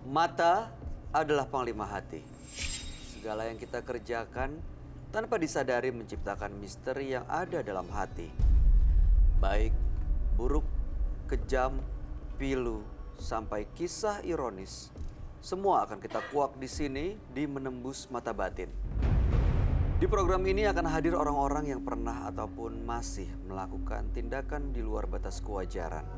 Mata adalah panglima hati. Segala yang kita kerjakan tanpa disadari menciptakan misteri yang ada dalam hati. Baik, buruk, kejam, pilu, sampai kisah ironis. Semua akan kita kuak di sini di Menembus Mata Batin. Di program ini akan hadir orang-orang yang pernah ataupun masih melakukan tindakan di luar batas kewajaran.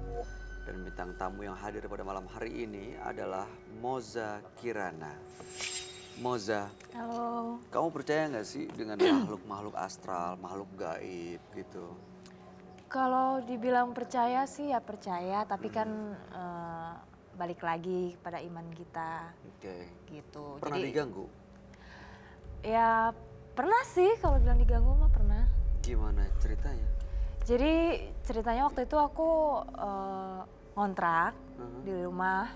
Dan bintang tamu yang hadir pada malam hari ini adalah Moza Kirana. Moza, Halo. kamu percaya nggak sih dengan makhluk-makhluk astral, makhluk gaib gitu? Kalau dibilang percaya sih ya percaya, tapi kan balik lagi pada iman kita. Oke. Gitu. Pernah diganggu? Ya pernah sih, kalau bilang diganggu mah pernah. Gimana ceritanya? Jadi ceritanya waktu itu aku ngontrak di rumah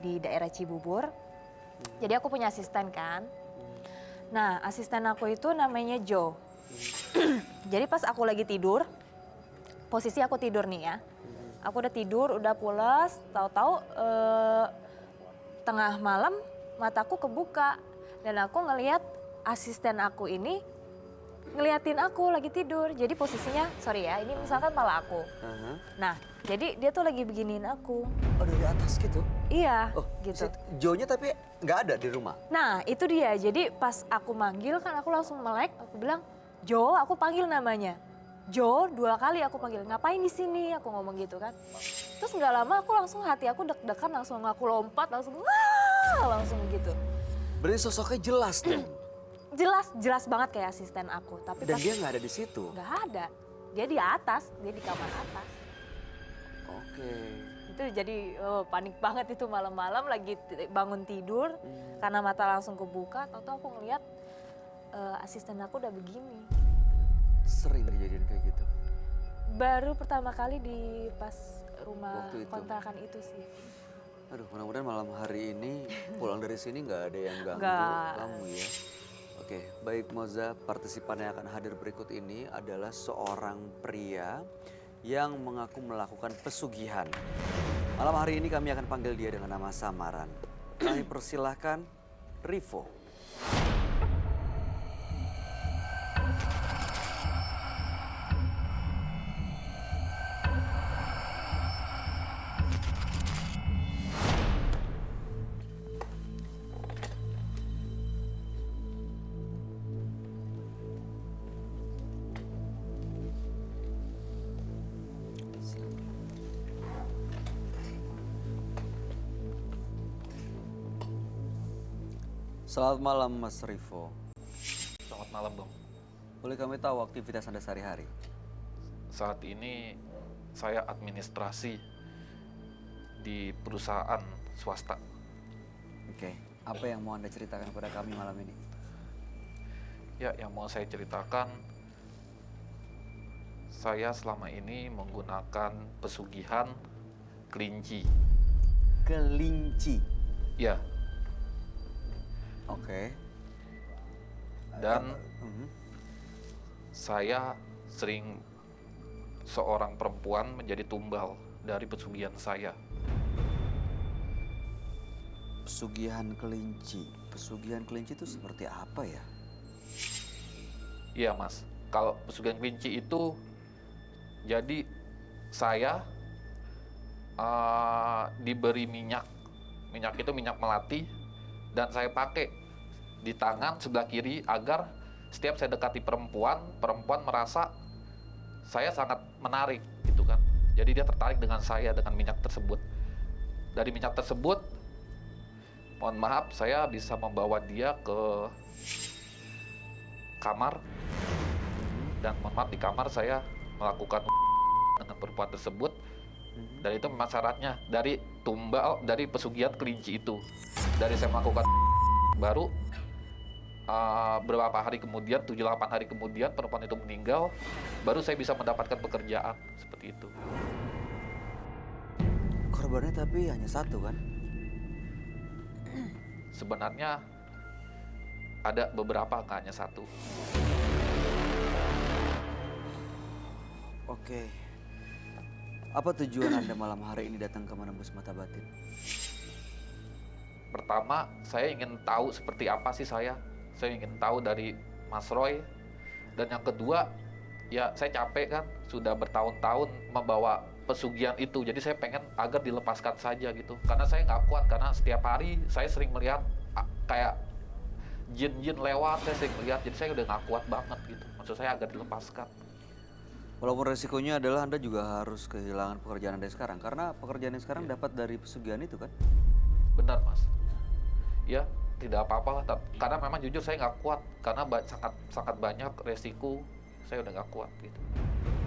di daerah Cibubur. Jadi aku punya asisten kan. Nah, asisten aku itu namanya Jo. Jadi pas aku lagi tidur, posisi aku tidur nih ya. Aku udah tidur, udah pulas, tahu-tahu tengah malam mataku kebuka dan aku ngelihat asisten aku ini ngeliatin aku lagi tidur. Jadi posisinya, sorry ya, ini misalkan malah aku. Nah, jadi dia tuh lagi beginiin aku. Oh, dari atas gitu? Iya, Oh, gitu. Jo-nya tapi nggak ada di rumah? Nah, itu dia. Jadi pas aku manggil kan aku langsung melek, aku bilang, "Jo," aku panggil namanya. "Jo," 2 kali aku panggil, "Ngapain di sini?" Aku ngomong gitu kan. Terus nggak lama aku langsung hati aku deg-degan, langsung aku lompat, langsung wah, langsung gitu. Berarti sosoknya jelas dong? Jelas banget kayak asisten aku. Tapi Dan pas dia nggak ada di situ? nggak ada. Dia di atas, dia di kamar atas. Oke. Itu jadi panik banget itu malam-malam lagi bangun tidur karena mata langsung kebuka, tahu-tahu aku ngeliat asisten aku udah begini. Sering dijadiin kayak gitu? Baru pertama kali di pas rumah Waktu itu? kontrakan itu sih. Aduh, mudah-mudahan malam hari ini pulang dari sini nggak ada yang ganggu Nggak. kamu ya. Oke, baik Moza, partisipan yang akan hadir berikut ini adalah seorang pria yang mengaku melakukan pesugihan. Malam hari ini kami akan panggil dia dengan nama samaran. Kami persilahkan Rivo. Selamat malam Mas Rivo. Selamat malam, Bang. Boleh kami tahu aktivitas Anda sehari-hari? Saat ini saya administrasi di perusahaan swasta. Oke, apa yang mau Anda ceritakan kepada kami malam ini? Ya, yang mau saya ceritakan, saya selama ini menggunakan pesugihan kelinci. Kelinci? Ya, Oke. dan saya sering seorang perempuan menjadi tumbal dari pesugihan saya. Pesugihan kelinci. Pesugihan kelinci itu seperti apa ya? Iya, Mas. Kalau pesugihan kelinci itu, jadi saya diberi minyak. Minyak itu minyak melati, dan saya pakai di tangan sebelah kiri agar setiap saya dekati perempuan merasa saya sangat menarik, gitu kan. Jadi dia tertarik dengan saya dengan minyak tersebut. Dari minyak tersebut, mohon maaf, saya bisa membawa dia ke kamar, dan mohon maaf di kamar saya melakukan dengan perempuan tersebut, dan itu memang syaratnya dari pesugihan kelinci itu. Dari saya melakukan baru beberapa hari kemudian, 7-8 hari kemudian perempuan itu meninggal, baru saya bisa mendapatkan pekerjaan seperti itu. Korbannya tapi hanya satu kan? Sebenarnya ada beberapa, nggak hanya satu. Oke. Apa tujuan Anda malam hari ini datang ke Menembus Mata Batin? Pertama, saya ingin tahu seperti apa sih saya. Saya ingin tahu dari Mas Roy. Dan yang kedua, ya saya capek kan, sudah bertahun-tahun membawa pesugihan itu. Jadi saya pengen agar dilepaskan saja gitu. Karena saya nggak kuat, karena setiap hari saya sering melihat kayak jin-jin lewat, saya sering melihat. Jadi saya udah nggak kuat banget gitu. Maksud saya agar dilepaskan. Walaupun resikonya adalah Anda juga harus kehilangan pekerjaan Anda sekarang. Karena pekerjaan yang sekarang dapat dari pesugihan itu kan? Benar, Mas. Ya, tidak apa-apalah. Karena memang jujur saya nggak kuat. Karena sangat banyak resiko, saya udah nggak kuat gitu.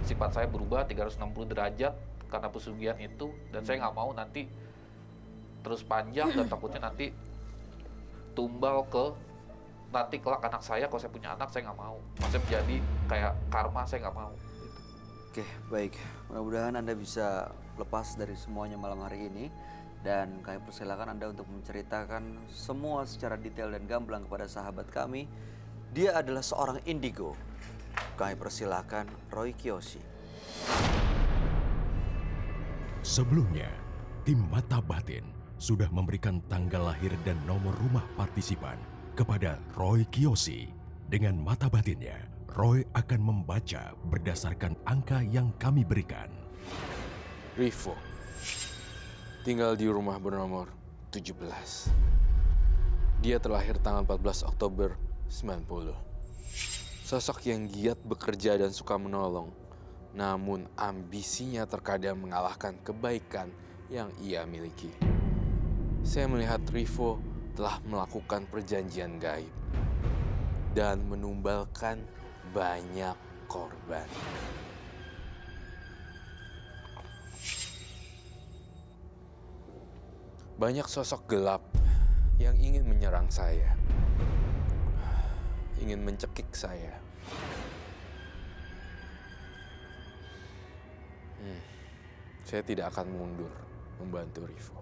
Sifat saya berubah 360 derajat karena pesugihan itu. Dan saya nggak mau nanti terus panjang dan takutnya nanti tumbal ke nanti kelak anak saya. Kalau saya punya anak, saya nggak mau. Maksudnya menjadi kayak karma, saya nggak mau. Gitu. Oke, baik. Mudah-mudahan Anda bisa lepas dari semuanya malam hari ini. Dan kami persilakan Anda untuk menceritakan semua secara detail dan gamblang kepada sahabat kami. Dia adalah seorang indigo. Kami persilakan Roy Kiyoshi. Sebelumnya, tim Mata Batin sudah memberikan tanggal lahir dan nomor rumah partisipan kepada Roy Kiyoshi. Dengan mata batinnya, Roy akan membaca berdasarkan angka yang kami berikan. Rivo tinggal di rumah bernomor 17. Dia terlahir tanggal 14 Oktober 90. Sosok yang giat bekerja dan suka menolong. Namun ambisinya terkadang mengalahkan kebaikan yang ia miliki. Saya melihat Rivo telah melakukan perjanjian gaib dan menumbalkan banyak korban. Banyak sosok gelap yang ingin menyerang saya, ingin mencekik saya. Saya tidak akan mundur membantu Rivo.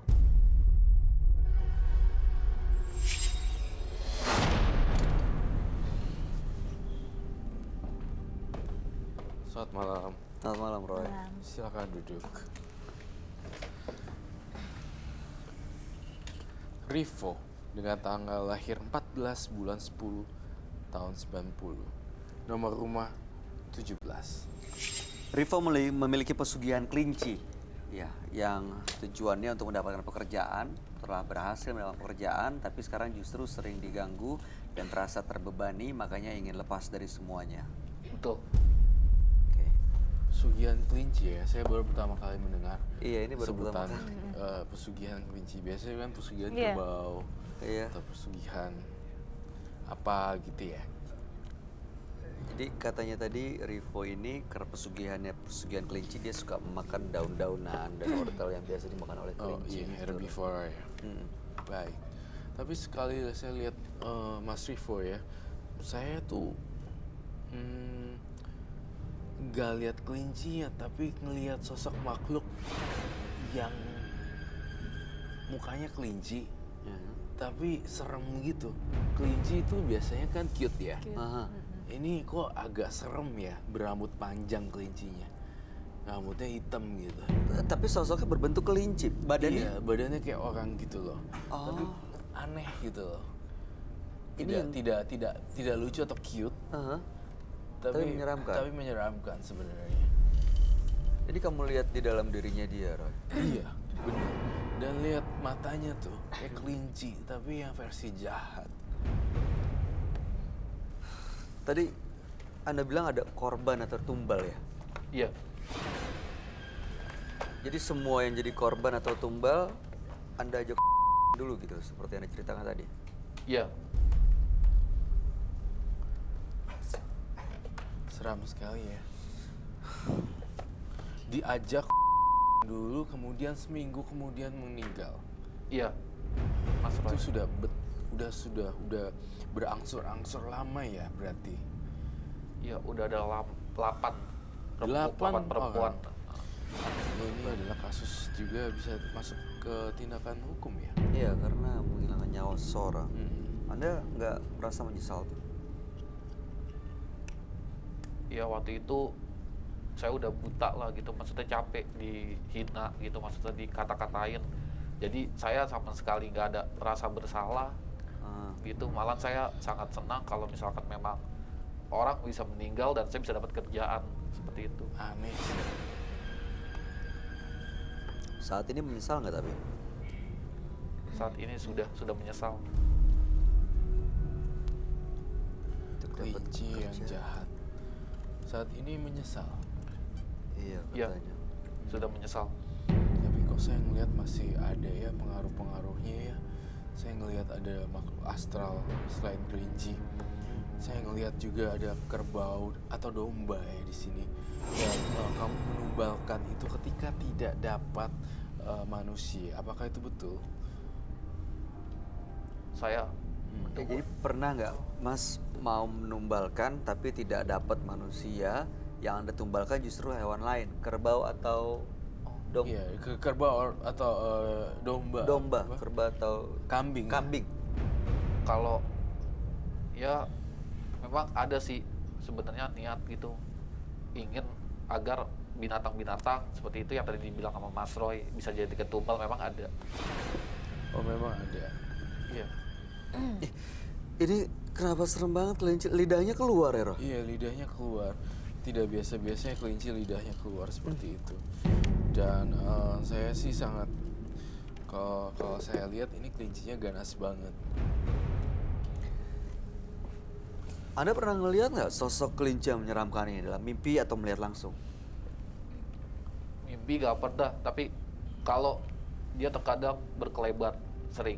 Selamat malam. Selamat malam, Roy. Silakan duduk. Rivo dengan tanggal lahir 14 bulan 10 tahun 90. Nomor rumah 17. Rivo memiliki pesugihan kelinci. Ya, yang tujuannya untuk mendapatkan pekerjaan. Telah berhasil mendapatkan pekerjaan, tapi sekarang justru sering diganggu dan terasa terbebani, makanya ingin lepas dari semuanya. Betul. Oke. Pesugihan kelinci ya, saya baru pertama kali mendengar. Iya, ini baru sebutan pertama kali. Pesugihan kelinci. Biasanya kan pesugihan Iya. kerbau Iya. atau pesugihan apa gitu ya. Jadi katanya tadi Rivo ini karena pesugihan kelinci, dia suka memakan daun-daunan dan wortel yang biasa dimakan oleh Oh kelinci. iya, herbivora ya. Baik. Tapi sekali saya lihat Mas Rivo ya, saya tuh nggak lihat kelincinya, tapi ngelihat sosok makhluk yang mukanya kelinci, tapi serem gitu. Kelinci itu biasanya kan cute ya. Aha. Ini kok agak serem ya, berambut panjang kelincinya. Rambutnya hitam gitu. Tapi sosoknya berbentuk kelinci, badannya. Iya, badannya kayak orang gitu loh. Oh. Tapi aneh gitu loh. Ini Tidak lucu atau cute, Aha. Tapi menyeramkan. Tapi menyeramkan sebenarnya. Jadi kamu lihat di dalam dirinya dia, Roy. Iya, benar. Dan lihat matanya tuh kayak kelinci, tapi yang versi jahat. Tadi Anda bilang ada korban atau tumbal ya? Iya. Jadi semua yang jadi korban atau tumbal Anda ajak dulu gitu, seperti Anda ceritakan tadi. Iya. Seram sekali ya. Diajak dulu, kemudian seminggu kemudian meninggal. Iya. Mas Roy. Itu sudah berangsur-angsur lama ya berarti. Iya, udah ada 8 8 perempuan. Ini adalah kasus juga bisa masuk ke tindakan hukum ya. Iya, karena menghilangkan nyawa seseorang. Hmm. Anda nggak merasa menyesal tuh? Iya, waktu itu saya udah buta lah gitu, maksudnya capek dihina gitu, maksudnya dikata-katain. Jadi saya sama sekali nggak ada rasa bersalah Ah, gitu. Malah saya sangat senang kalau misalkan memang orang bisa meninggal dan saya bisa dapat kerjaan seperti itu. Aneh sih. saat ini menyesal nggak tapi? Saat ini sudah menyesal. Untuk dapat Kelinci yang kerja. jahat. Saat ini menyesal. Iya Iya. katanya. Sudah menyesal. Tapi kok saya ngelihat masih ada ya pengaruh-pengaruhnya ya. Saya ngelihat ada makhluk astral selain kelinci. Saya ngelihat juga ada kerbau atau domba ya di sini. Dan kamu menumbalkan itu ketika tidak dapat manusia. Apakah itu betul? Saya Jadi pernah nggak Mas mau menumbalkan tapi tidak dapat manusia, yang Anda tumbalkan justru hewan lain, kerbau atau Iya, kerbau atau domba. domba, Apa? kerbau atau Kambing. kambing. kalau ya memang ada sih sebenarnya niat gitu, ingin agar binatang-binatang seperti itu yang tadi dibilang sama Mas Roy bisa jadi ketumbal, memang ada. Oh, memang ada. Iya. Ih, ini kenapa serem banget kelinci lidahnya keluar ya Roh? Iya, lidahnya keluar. Tidak biasa-biasanya kelinci lidahnya keluar seperti itu. Dan saya sih sangat, kalau saya lihat ini kelincinya ganas banget. Anda pernah ngelihat nggak sosok kelinci yang menyeramkan ini dalam mimpi atau melihat langsung? Mimpi gak pernah, tapi kalau dia terkadang berkelebat sering.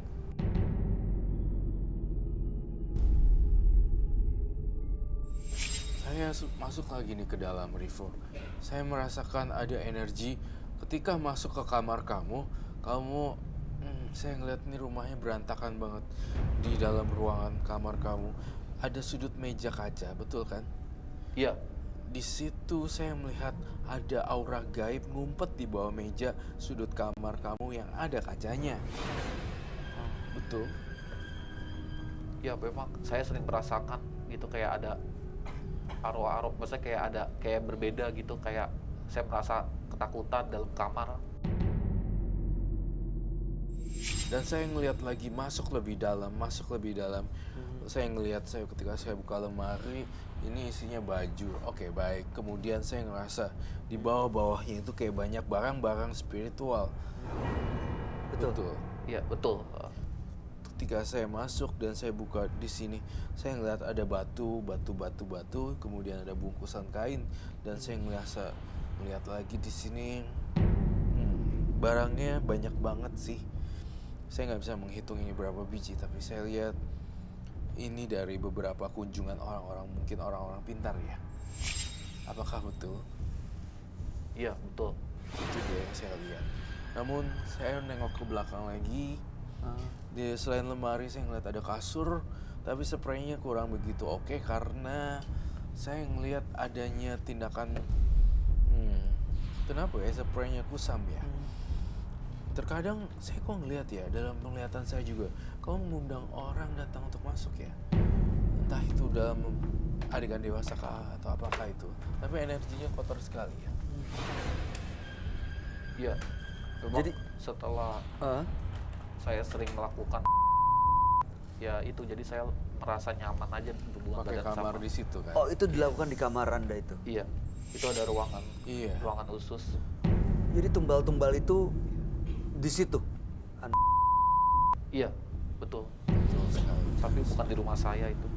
Saya masuk lagi nih ke dalam, Rivo. Saya merasakan ada energi ketika masuk ke kamar kamu. Saya ngeliat nih rumahnya berantakan banget. Di dalam ruangan kamar kamu ada sudut meja kaca, betul kan? Iya, Di situ saya melihat ada aura gaib ngumpet di bawah meja sudut kamar kamu yang ada kacanya. Betul. ya memang saya sering merasakan gitu, kayak ada arwah-arwah, maksudnya kayak ada kayak berbeda gitu, kayak saya merasa ketakutan dalam kamar. Dan saya ngelihat lagi masuk lebih dalam. Saya ngelihat ketika saya buka lemari, ini isinya baju. Oke, baik. Kemudian saya ngerasa di bawah-bawahnya itu kayak banyak barang-barang spiritual. Betul. Iya betul. Ketika saya masuk dan saya buka di sini, saya ngeliat ada batu, kemudian ada bungkusan kain, dan saya melihat lagi di sini. Barangnya banyak banget sih. Saya nggak bisa menghitung ini berapa biji, tapi saya lihat ini dari beberapa kunjungan orang-orang, mungkin orang-orang pintar ya. Apakah betul? Iya betul. Itu dia yang saya lihat. Namun saya nengok ke belakang lagi. Di selain lemari saya ngeliat ada kasur, tapi spraynya kurang begitu oke karena saya ngelihat adanya tindakan kenapa ya spraynya kusam ya. Terkadang saya kok ngeliat ya, dalam penglihatan saya juga kamu mengundang orang datang untuk masuk ya, entah itu dalam adegan dewasa kah atau apakah itu, tapi energinya kotor sekali ya. Iya. Memang Jadi- setelah saya sering melakukan ya itu, jadi saya merasa nyaman aja berhubungan Pakai badan kamar sama. di situ kan. Oh, itu dilakukan di kamar Anda itu. Iya, itu ada ruangan, Iya. ruangan khusus. Jadi tumbal-tumbal itu di situ. Iya, betul. Betul sekali. Tapi bukan di rumah saya itu.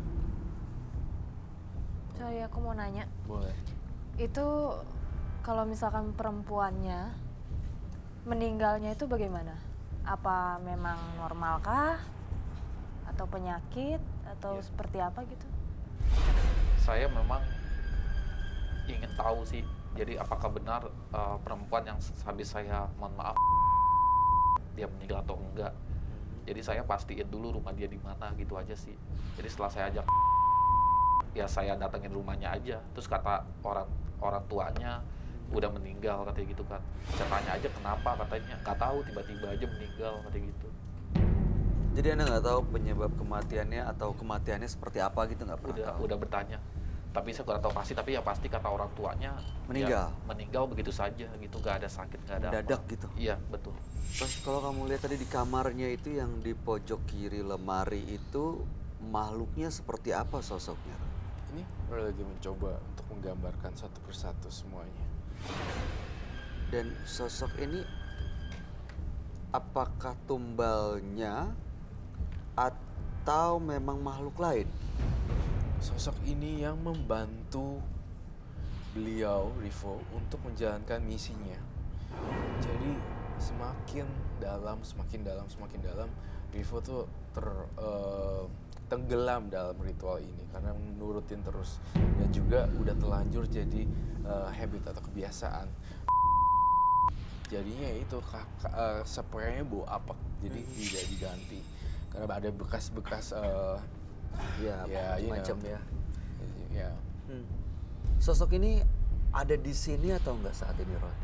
Sorry, aku mau nanya. Boleh. Itu kalau misalkan perempuannya meninggalnya itu bagaimana? Apa memang normal kah? Atau penyakit? Atau Iya. seperti apa gitu? Saya memang ingin tahu sih. Jadi apakah benar perempuan yang habis saya, mohon maaf, dia meninggal atau enggak. Jadi saya pastiin dulu rumah dia di mana gitu aja sih. Jadi setelah saya ajak, ya saya datengin rumahnya aja. Terus kata orang tuanya udah meninggal katanya gitu kan. Saya tanya aja kenapa, katanya nggak tahu, tiba-tiba aja meninggal katanya gitu. Jadi Anda nggak tahu penyebab kematiannya atau kematiannya seperti apa gitu, nggak pernah tahu. Udah bertanya. tapi saya kurang tahu pasti, tapi ya pasti kata orang tuanya Meninggal? ya, meninggal begitu saja gitu, nggak ada sakit, nggak ada Mendadak apa. gitu? Iya betul. Terus kalau kamu lihat tadi di kamarnya itu yang di pojok kiri lemari itu makhluknya seperti apa sosoknya? Ini Roy lagi mencoba untuk menggambarkan satu persatu semuanya. Dan sosok ini apakah tumbalnya atau memang makhluk lain? Sosok ini yang membantu beliau, Rivo, untuk menjalankan misinya. Jadi semakin dalam, Rivo tuh tenggelam dalam ritual ini karena menurutin terus, dan juga udah terlanjur jadi habit atau kebiasaan. Jadinya itu spraynya bau apek, jadi tidak diganti karena ada bekas-bekas Ya, macam ya. ya. Sosok ini ada di sini atau enggak saat ini, Roy?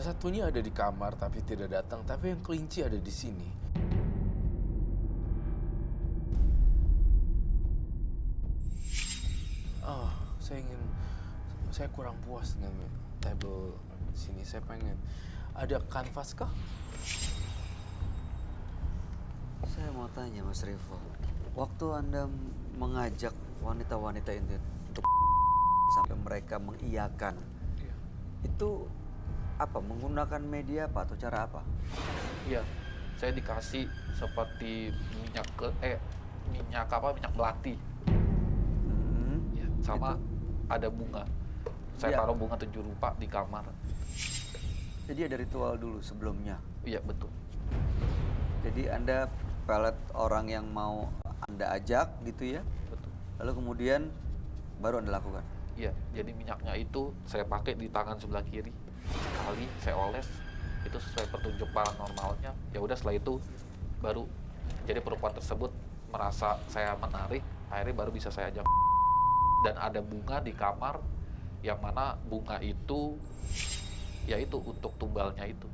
Satunya ada di kamar tapi tidak datang, tapi yang kelinci ada di sini. Oh, saya kurang puas dengan table sini. Saya pengen ada kanvas kah? Saya mau tanya Mas Rivo, waktu Anda mengajak wanita-wanita ini untuk sampai mereka mengiyakan, itu apa? Menggunakan media apa atau cara apa? Iya, saya dikasih seperti minyak minyak melati. Ya, sama ada bunga. Saya Iya. taruh bunga 7 rupa di kamar. Jadi ada ritual dulu sebelumnya. Iya betul. Jadi Anda pelet orang yang mau Anda ajak gitu ya. Betul. Lalu kemudian baru Anda lakukan. Iya, jadi minyaknya itu saya pakai di tangan sebelah kiri. Sekali saya oles, itu sesuai petunjuk paranormalnya. Ya udah, setelah itu baru jadi perempuan tersebut merasa saya menarik, akhirnya baru bisa saya ajak. Dan ada bunga di kamar, yang mana bunga itu yaitu untuk tumbalnya itu.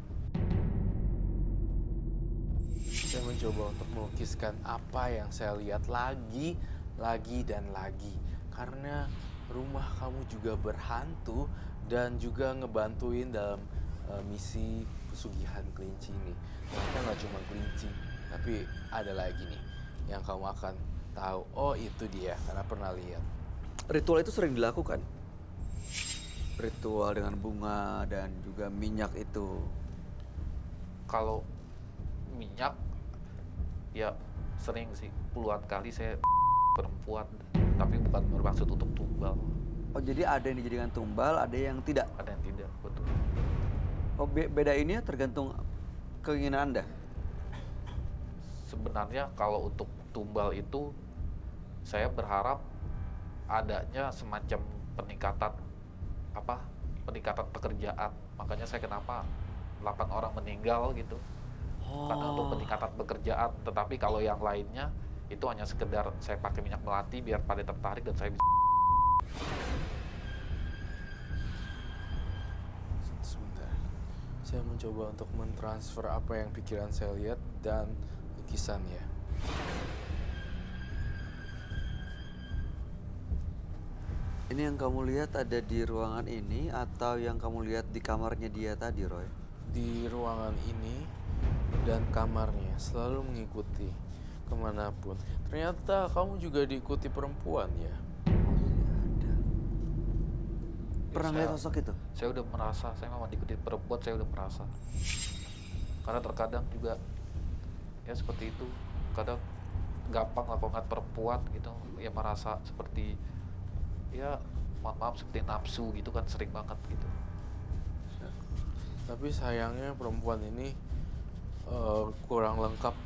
Saya mencoba untuk melukiskan apa yang saya lihat lagi dan lagi. Karena rumah kamu juga berhantu dan juga ngebantuin dalam misi pesugihan kelinci ini. Ternyata nggak cuma kelinci, tapi ada lagi nih yang kamu akan tahu. Oh, itu dia, karena pernah lihat. Ritual itu sering dilakukan. Ritual dengan bunga dan juga minyak itu. Kalau minyak, ya sering sih, puluhan kali saya perempuan, tapi bukan bermaksud untuk tumbal. Oh, jadi ada yang dijadikan tumbal, ada yang tidak. Ada yang tidak, betul. Oh, beda ini ya tergantung keinginan Anda. Sebenarnya kalau untuk tumbal itu, saya berharap adanya semacam peningkatan pekerjaan. Makanya saya kenapa 8 orang meninggal gitu. Karena untuk peningkatan pekerjaan. Tetapi kalau yang lainnya itu hanya sekedar saya pakai minyak melati biar pada tertarik dan saya bisa. Sebentar. Saya mencoba untuk mentransfer apa yang pikiran saya lihat dan lukisannya. Ini yang kamu lihat ada di ruangan ini atau yang kamu lihat di kamarnya dia tadi, Roy? Di ruangan ini dan kamarnya selalu mengikuti kemanapun. Ternyata kamu juga diikuti perempuan ya? Oh iya ada. Pernah saya- lihat sosok itu? Saya udah merasa, saya memang diikuti perempuan, saya udah merasa. Karena terkadang juga ya seperti itu, kadang gampang lah kalau ngeliat perempuan gitu, ya merasa seperti ya mohon maaf seperti nafsu gitu kan, sering banget gitu. Tapi sayangnya perempuan ini kurang lengkap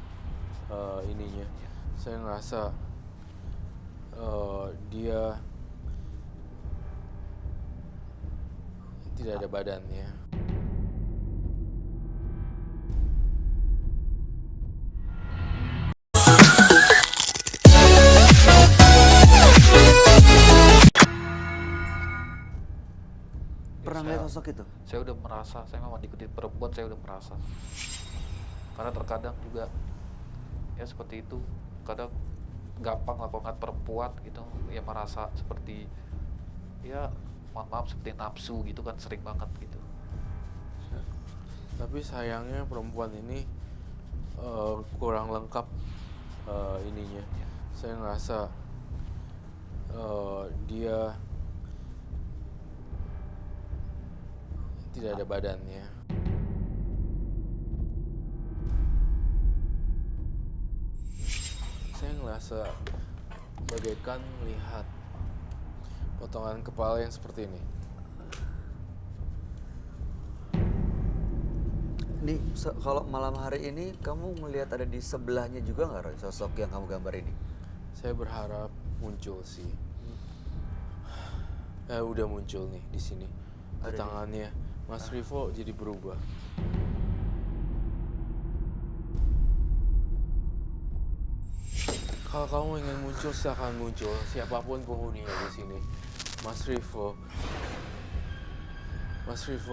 ininya. Saya ngerasa dia tidak ada badannya. Pernah lihat sosok itu? Saya udah merasa, saya memang diikuti perempuan, saya udah merasa. Karena terkadang juga ya seperti itu, kadang gampang lah kalau ngeliat perempuan gitu, ya merasa seperti ya mohon maaf seperti nafsu gitu kan, sering banget gitu. Tapi sayangnya perempuan ini kurang lengkap ininya. Saya ngerasa dia tidak ada badannya. Saya ngerasa bagaikan melihat potongan kepala yang seperti ini. Ini kalau malam hari ini kamu melihat ada di sebelahnya juga nggak, Roy, sosok yang kamu gambar ini? Saya berharap muncul sih. Udah muncul nih di sini. Di Ada tangannya. Mas Rivo jadi berubah. Kalau kamu ingin muncul, silakan muncul. Siapapun penghuninya di sini. Mas Rivo,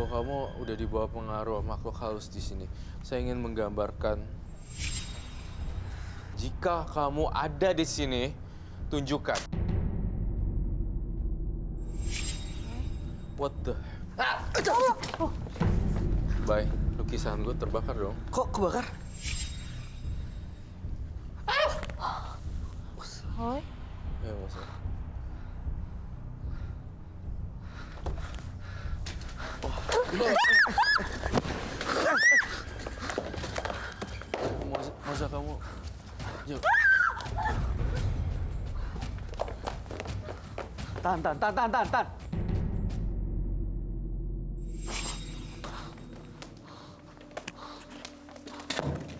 kamu udah di bawah pengaruh makhluk halus di sini. Saya ingin menggambarkan, jika kamu ada di sini, tunjukkan. What the? Bye, lukisan gue terbakar dong. Kok kebakar? Roy, Ya, masa. Masa kamu... Jauh. Tahan.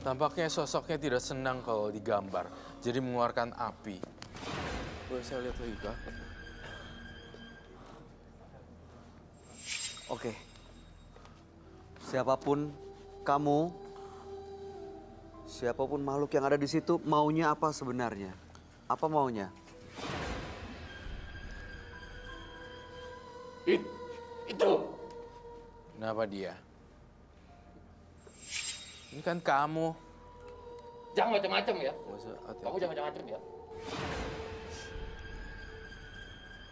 Tampaknya sosoknya tidak senang kalau digambar, jadi mengeluarkan api. Boleh saya lihat lagi, Kak? Oke. Siapapun kamu, siapapun makhluk yang ada di situ, maunya apa sebenarnya? Apa maunya? Itu. Kenapa dia? Ini kan kamu. Jangan macam-macam ya. Masa hati-hati. Kamu jangan macam-macam ya.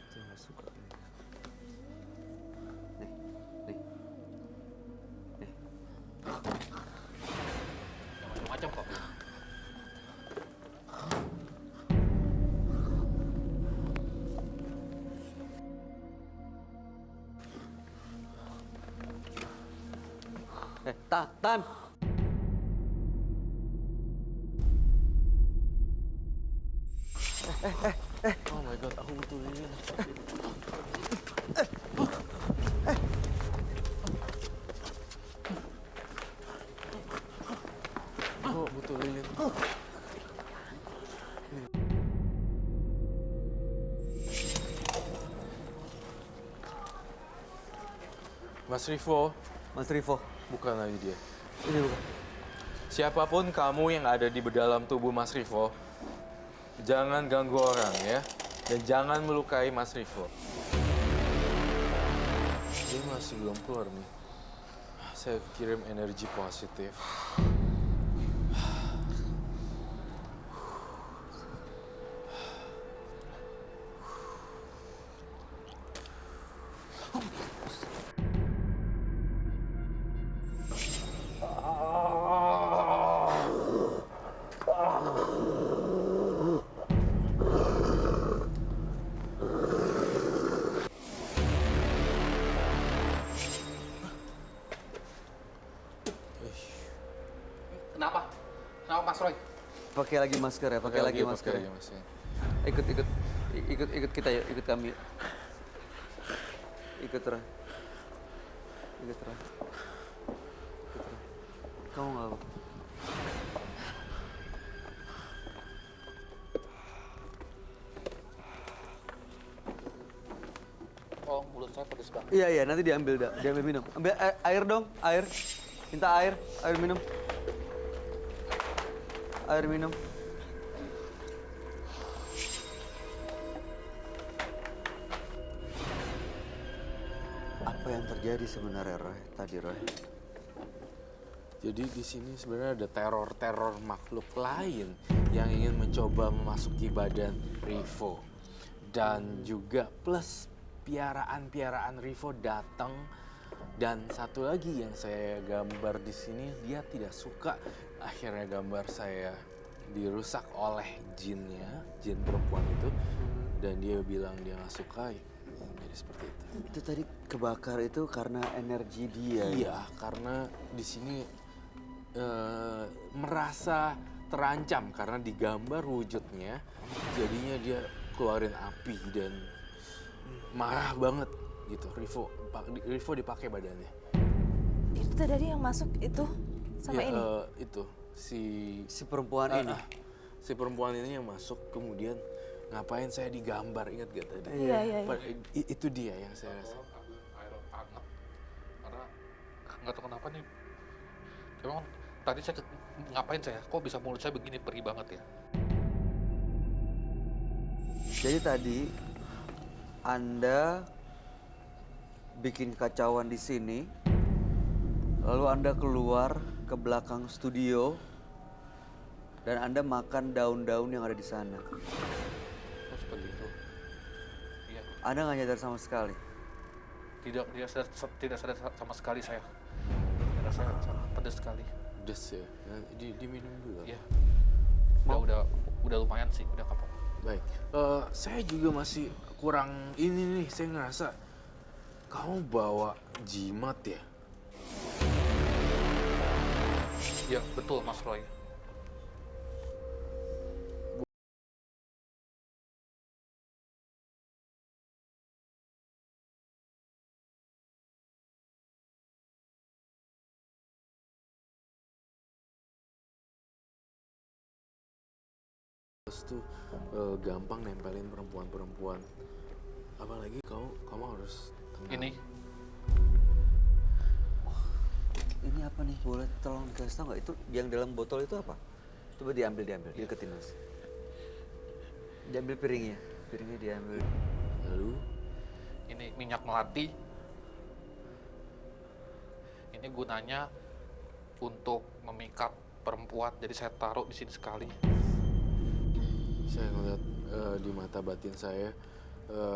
Saya nggak suka. Nih. Jangan macam-macam kok. Tahan. Oh my god, aku butuh lilin. Aku butuh lilin. Mas Rivo, Mas Rivo, bukan lagi dia. ini bukan. Siapapun kamu yang ada di dalam tubuh Mas Rivo, jangan ganggu orang ya. Dan jangan melukai Mas Rivo. Dia masih belum keluar nih. Saya kirim energi positif. Kenapa? Kenapa Mas Roy? Pakai lagi masker ya, pakai lagi masker. aja, Mas. Ikut kita yuk, ikut kami. Ikut Roy. Kamu nggak apa? Oh, mulut saya pedes banget. Iya, nanti diambil minum. Ambil air dong, air. Minta air minum. Air minum. Apa yang terjadi sebenarnya, Roy? Tadi, Roy. Jadi di sini sebenarnya ada teror makhluk lain yang ingin mencoba memasuki badan Rivo. Dan juga plus piaraan Rivo datang. Dan satu lagi yang saya gambar di sini, dia tidak suka. Akhirnya gambar saya dirusak oleh jinnya, jin perempuan itu. Dan dia bilang dia nggak suka. Jadi seperti itu. Itu tadi kebakar itu karena energi dia. Iya, karena di sini merasa terancam karena digambar wujudnya, jadinya dia keluarin api dan marah banget gitu. Rivo dipakai badannya. Itu tadi yang masuk itu sama Ya, ini. itu Si perempuan ini. si perempuan ini yang masuk, kemudian ngapain saya digambar, ingat gak tadi? Iya. Itu dia yang saya rasa. Ambil air hangat karena nggak tahu kenapa nih. Emang tadi saya ngapain saya? Kok bisa mulut saya begini perih banget ya? Jadi tadi Anda bikin kacauan di sini, lalu Anda keluar ke belakang studio dan Anda makan daun-daun yang ada di sana. Oh seperti itu. Iya. Anda nggak nyadar sama sekali. Tidak sadar sama sekali saya. Rasanya sangat pedas sekali. Pedes ya, nah, diminum dulu. Iya. Udah lumayan sih, udah kapok. Baik, saya juga masih kurang ini nih, saya ngerasa kamu bawa jimat ya? Iya betul Mas Roy. Terus tuh gampang nempelin perempuan-perempuan. Apalagi kamu harus tenang. Ini Ini apa nih? Boleh tolong kasih tau nggak? Itu yang dalam botol itu apa? Coba diambil, deketin mas. Diambil piringnya diambil. Lalu ini minyak melati. Ini gunanya untuk memikat perempuan. Jadi saya taruh di sini sekali. saya ngeliat di mata batin saya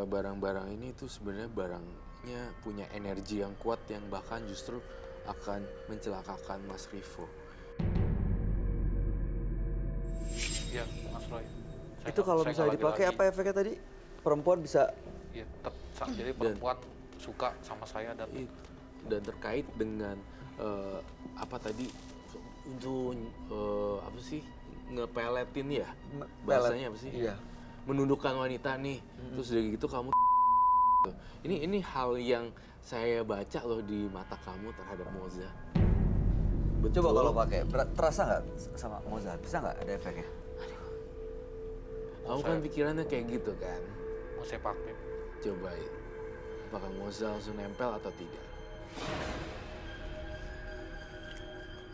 barang-barang ini tuh sebenarnya barangnya punya energi yang kuat yang bahkan justru akan mencelakakan Mas Rivo. Iya Mas Roy. Itu kalau saya misalnya nggak dipakai lagi-lagi. apa efeknya tadi? Perempuan bisa Iya, jadi perempuan suka sama saya dan Dan terkait dengan apa tadi untuk apa sih ngepeletin ya, bahasanya apa sih? Iya. Menundukkan wanita nih, terus udah gitu kamu ini hal yang saya baca loh di mata kamu terhadap Moza. Betul. Coba kalau pakai, terasa nggak sama Mozart? Bisa nggak ada efeknya? Kamu kan pikirannya kayak gitu kan? mau saya pakai. Cobain, apakah Moza langsung nempel atau tidak?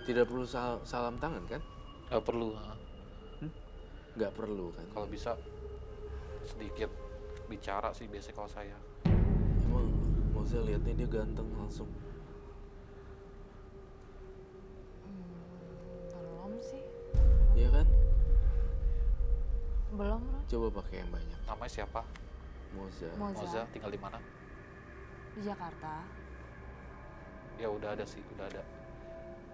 Tidak perlu salam tangan kan? Nggak perlu. Nggak perlu kan? Kalau bisa sedikit bicara sih biasanya kalau saya. Emang Moza lihatnya dia ganteng langsung. Belum sih. Iya kan? Belum, Roy. Coba pakai yang banyak. Namanya siapa? Moza. Moza, tinggal di mana? Di Jakarta. Ya udah ada sih, udah ada.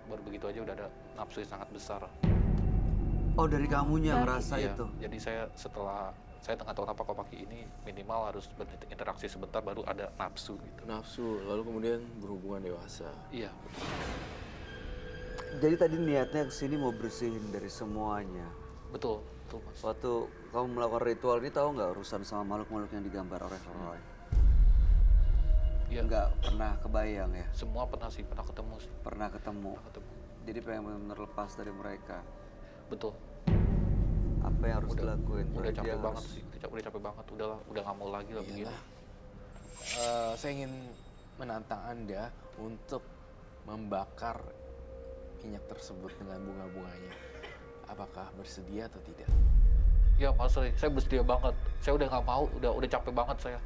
Baru begitu aja udah ada nafsu yang sangat besar. Oh dari kamunya ngerasa Iya, itu? jadi saya nggak tahu kenapa kalau pakai ini minimal harus berinteraksi sebentar baru ada nafsu gitu. Nafsu, lalu kemudian berhubungan dewasa. Iya, Jadi tadi niatnya kesini mau bersihin dari semuanya. betul mas. Waktu kamu melakukan ritual ini tahu nggak urusan sama makhluk-makhluk yang digambar oleh Roy? Iya, Nggak pernah kebayang ya? semua pernah ketemu sih. Pernah ketemu. Pernah ketemu. Jadi pengen benar-benar lepas dari mereka. Betul. Apa yang harus dilakuin? Udah Dia capek harus- banget sih, udah capek banget. Udah nggak mau lagi lah begini. Iyalah. Saya ingin menantang Anda untuk membakar minyak tersebut dengan bunga-bunganya. Apakah bersedia atau tidak? Ya mas, saya bersedia banget. Saya udah nggak mau, udah capek banget saya.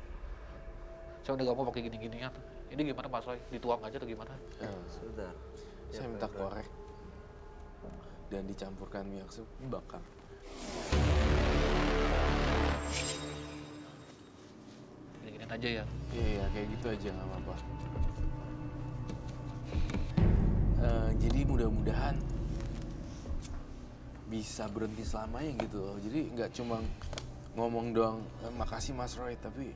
Saya udah nggak mau pakai gini-ginian. Ini gimana mas Roy? Dituang aja atau gimana? Sebentar. Saya minta korek dan dicampurkan minyak bakar. Gini-ginian Amin aja ya. Iya, kayak gitu aja nggak apa-apa. Jadi mudah-mudahan bisa berhenti selamanya gitu loh. Jadi nggak cuma ngomong doang, makasih Mas Roy, tapi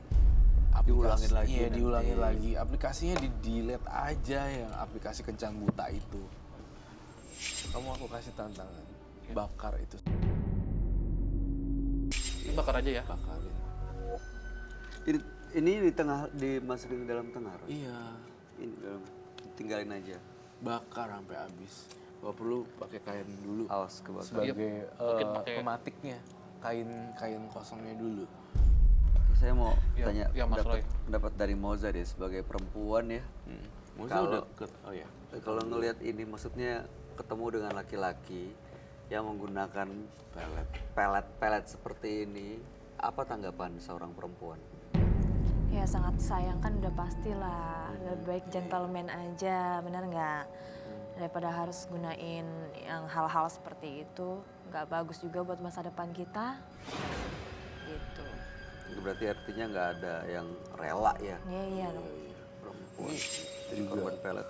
Diulangin lagi Iya, nanti. diulangin lagi. Aplikasinya di-delete aja, yang aplikasi kencan buta itu. Kamu aku kasih tantangan, bakar itu, Ini bakar aja ya. bakarin. Ini dimasukin ke dalam tengah, Roy? Iya, Ini dalam, tinggalin aja. bakar sampai habis. Kalau perlu pakai kain dulu Awas kebakar. sebagai mungkin pakai- pematiknya, kain kosongnya dulu. Saya mau Ya, tanya ya, Mas Roy. pendapat dari Moza deh sebagai perempuan ya. Musa Kalau- udah oh ya. Kalau ngelihat ini, maksudnya ketemu dengan laki-laki yang menggunakan pelet seperti ini, apa tanggapan seorang perempuan? Ya sangat sayang kan udah pastilah. Lebih baik gentleman aja, benar nggak? Daripada harus gunain yang hal-hal seperti itu, nggak bagus juga buat masa depan kita. Gitu. Itu berarti artinya nggak ada yang rela ya Iya dong. perempuan jadi korban pelet.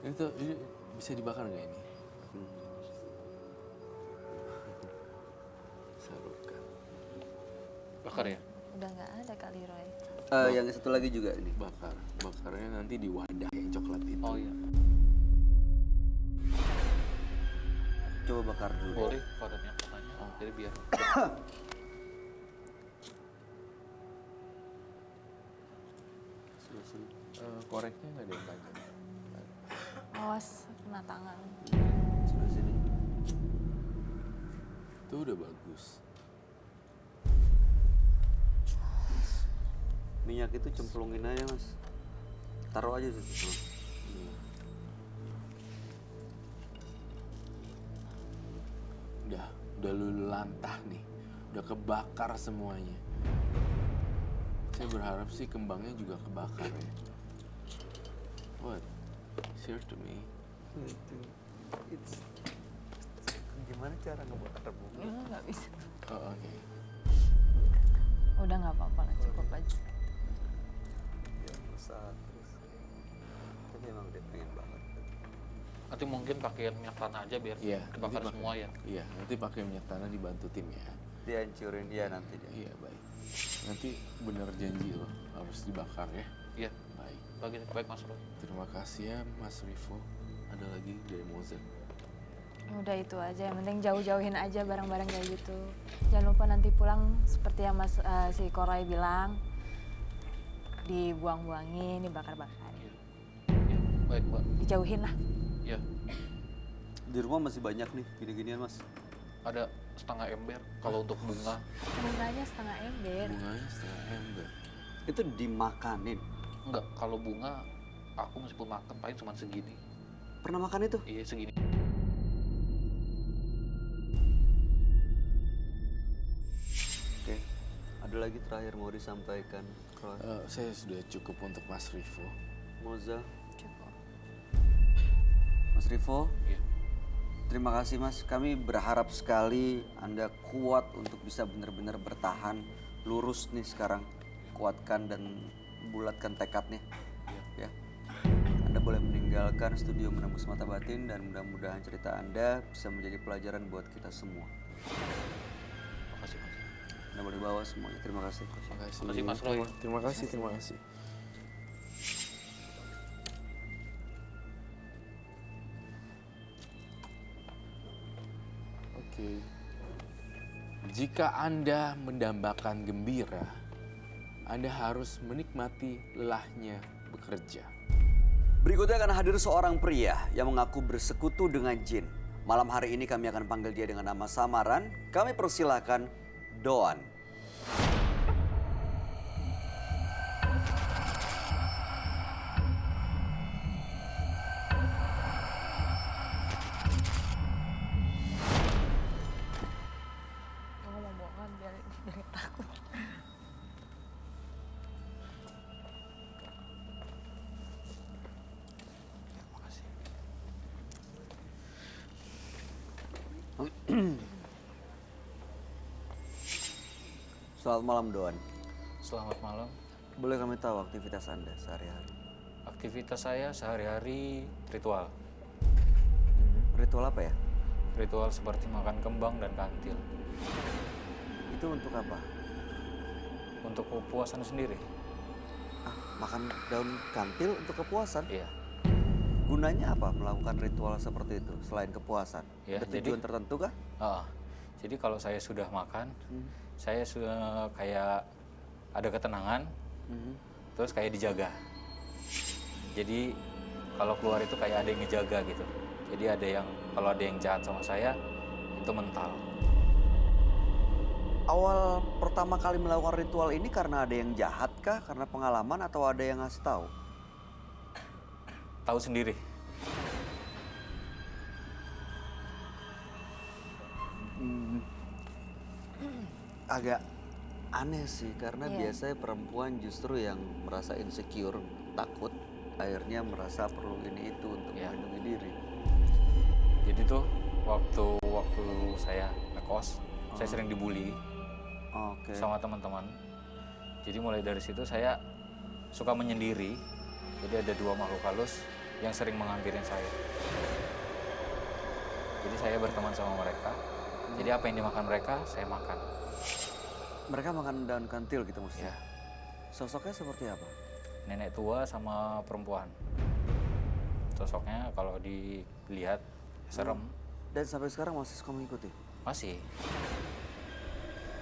Ini bisa dibakar nggak ini? Seru kan. Bakar ya. Udah nggak ada kali Roy. Yang satu lagi juga ini. Bakarnya nanti di wadah yang coklat itu. Oh iya. Coba bakar dulu. Boleh kalau ada yang tanya. Jadi biar Koreknya nggak ada yang panjang. Awas kena tangan. Sebelah sini. Itu udah bagus. Minyak itu cemplungin aja mas. Taruh aja situ. Udah lulu lantah nih. Udah kebakar semuanya. Saya berharap sih kembangnya juga kebakar ya. What? Share to me. Gimana cara ngebakar bunga? Nggak bisa. Oh, oke. Udah nggak apa-apa lah, cukup aja. Ya berusaha terus. Tapi emang dia pengen banget. nanti mungkin pakai minyak tanah aja biar Iya, kebakar nanti pakai- semua ya. Iya, nanti pakai minyak tanah dibantu tim ya. Dihancurin dia nanti dia. Iya, baik. Nanti bener janji loh, harus dibakar ya. Iya, Baik. baik Mas Roy. Terima kasih ya Mas Rivo. Ada lagi dari Moza. Udah itu aja, yang penting jauh-jauhin aja barang-barang kayak gitu. Jangan lupa nanti pulang seperti yang si Koray bilang, dibuang-buangin, dibakar-bakarin. Iya, baik Mbak. Dijauhin lah. Iya, Di rumah masih banyak nih gini-ginian mas. ada setengah ember kalau untuk bunga. Bunganya setengah ember. Bunganya setengah ember. Itu dimakanin. Enggak, kalau bunga aku meskipun makan paling cuma segini. Pernah makan itu? Iya, segini. Oke. Ada lagi terakhir mau disampaikan, Roy? Saya sudah cukup untuk Mas Rivo. Moza, Cukup. Mas Rivo, Iya. terima kasih Mas. Kami berharap sekali Anda kuat untuk bisa benar-benar bertahan lurus nih sekarang. Kuatkan dan bulatkan tekadnya. Ya. Anda boleh meninggalkan studio Menembus Mata Batin dan mudah-mudahan cerita Anda bisa menjadi pelajaran buat kita semua. Makasih Mas. Anda boleh bawa semuanya. Terima kasih. Terima kasih. Makasih, Mas Roy. Terima kasih, terima kasih. Oke. Jika Anda mendambakan gembira, Anda harus menikmati lelahnya bekerja. Berikutnya akan hadir seorang pria yang mengaku bersekutu dengan jin. Malam hari ini kami akan panggil dia dengan nama samaran. Kami persilahkan Doan. Aku mau bohongan biar takut. Makasih. Selamat malam Doan. Selamat malam. Boleh kami tahu aktivitas Anda sehari-hari? Aktivitas saya sehari-hari ritual. Ritual apa ya? Ritual seperti makan kembang dan kantil. Itu untuk apa? Untuk kepuasan sendiri. Makan daun kantil untuk kepuasan? Iya. Gunanya apa melakukan ritual seperti itu selain kepuasan? Ya, Ada tujuan tertentu kah? Jadi kalau saya sudah makan, saya sudah kayak ada ketenangan, terus kayak dijaga. Jadi kalau keluar itu kayak ada yang ngejaga gitu. Jadi ada yang, kalau ada yang jahat sama saya, itu mental. Awal pertama kali melakukan ritual ini karena ada yang jahat kah? Karena pengalaman atau ada yang ngasih tahu? Tahu sendiri. Agak aneh sih karena Iya. biasanya perempuan justru yang merasa insecure, takut, akhirnya merasa perlu ini itu untuk Iya. melindungi diri. Jadi tuh waktu saya ngekos, saya sering dibully Oke. sama teman-teman. Jadi mulai dari situ saya suka menyendiri. Jadi ada 2 makhluk halus yang sering menghampirin saya. Jadi saya berteman sama mereka. Jadi apa yang dimakan mereka, saya makan. Mereka makan daun kantil gitu maksudnya? Ya, Sosoknya seperti apa? nenek tua sama perempuan. Sosoknya kalau dilihat serem. Dan sampai sekarang masih suka mengikuti? Masih.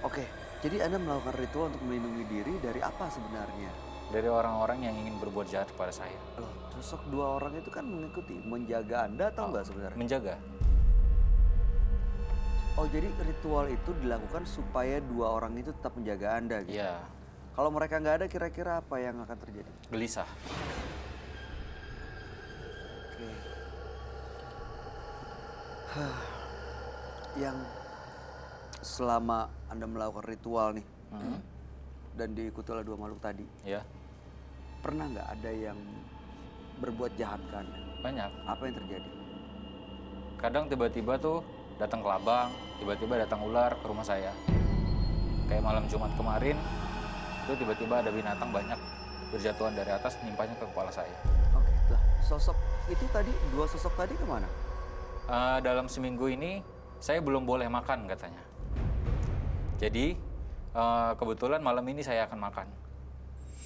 Oke, jadi Anda melakukan ritual untuk melindungi diri dari apa sebenarnya? Dari orang-orang yang ingin berbuat jahat kepada saya. Loh, sosok 2 orang itu kan mengikuti, menjaga Anda atau enggak sebenarnya? Menjaga. Oh, jadi ritual itu dilakukan supaya 2 orang itu tetap menjaga Anda gitu? Iya, Kalau mereka nggak ada, kira-kira apa yang akan terjadi? gelisah. Oke. Yang selama Anda melakukan ritual nih, dan diikuti oleh 2 makhluk tadi, Ya, pernah nggak ada yang berbuat jahat ke Anda? banyak. Apa yang terjadi? Kadang tiba-tiba tuh datang kelabang, tiba-tiba datang ular ke rumah saya. Kayak malam Jumat kemarin, itu tiba-tiba ada binatang banyak berjatuhan dari atas nimpanya ke kepala saya. Oke, lah sosok itu tadi, 2 sosok tadi kemana? Dalam seminggu ini saya belum boleh makan katanya. Jadi kebetulan malam ini saya akan makan.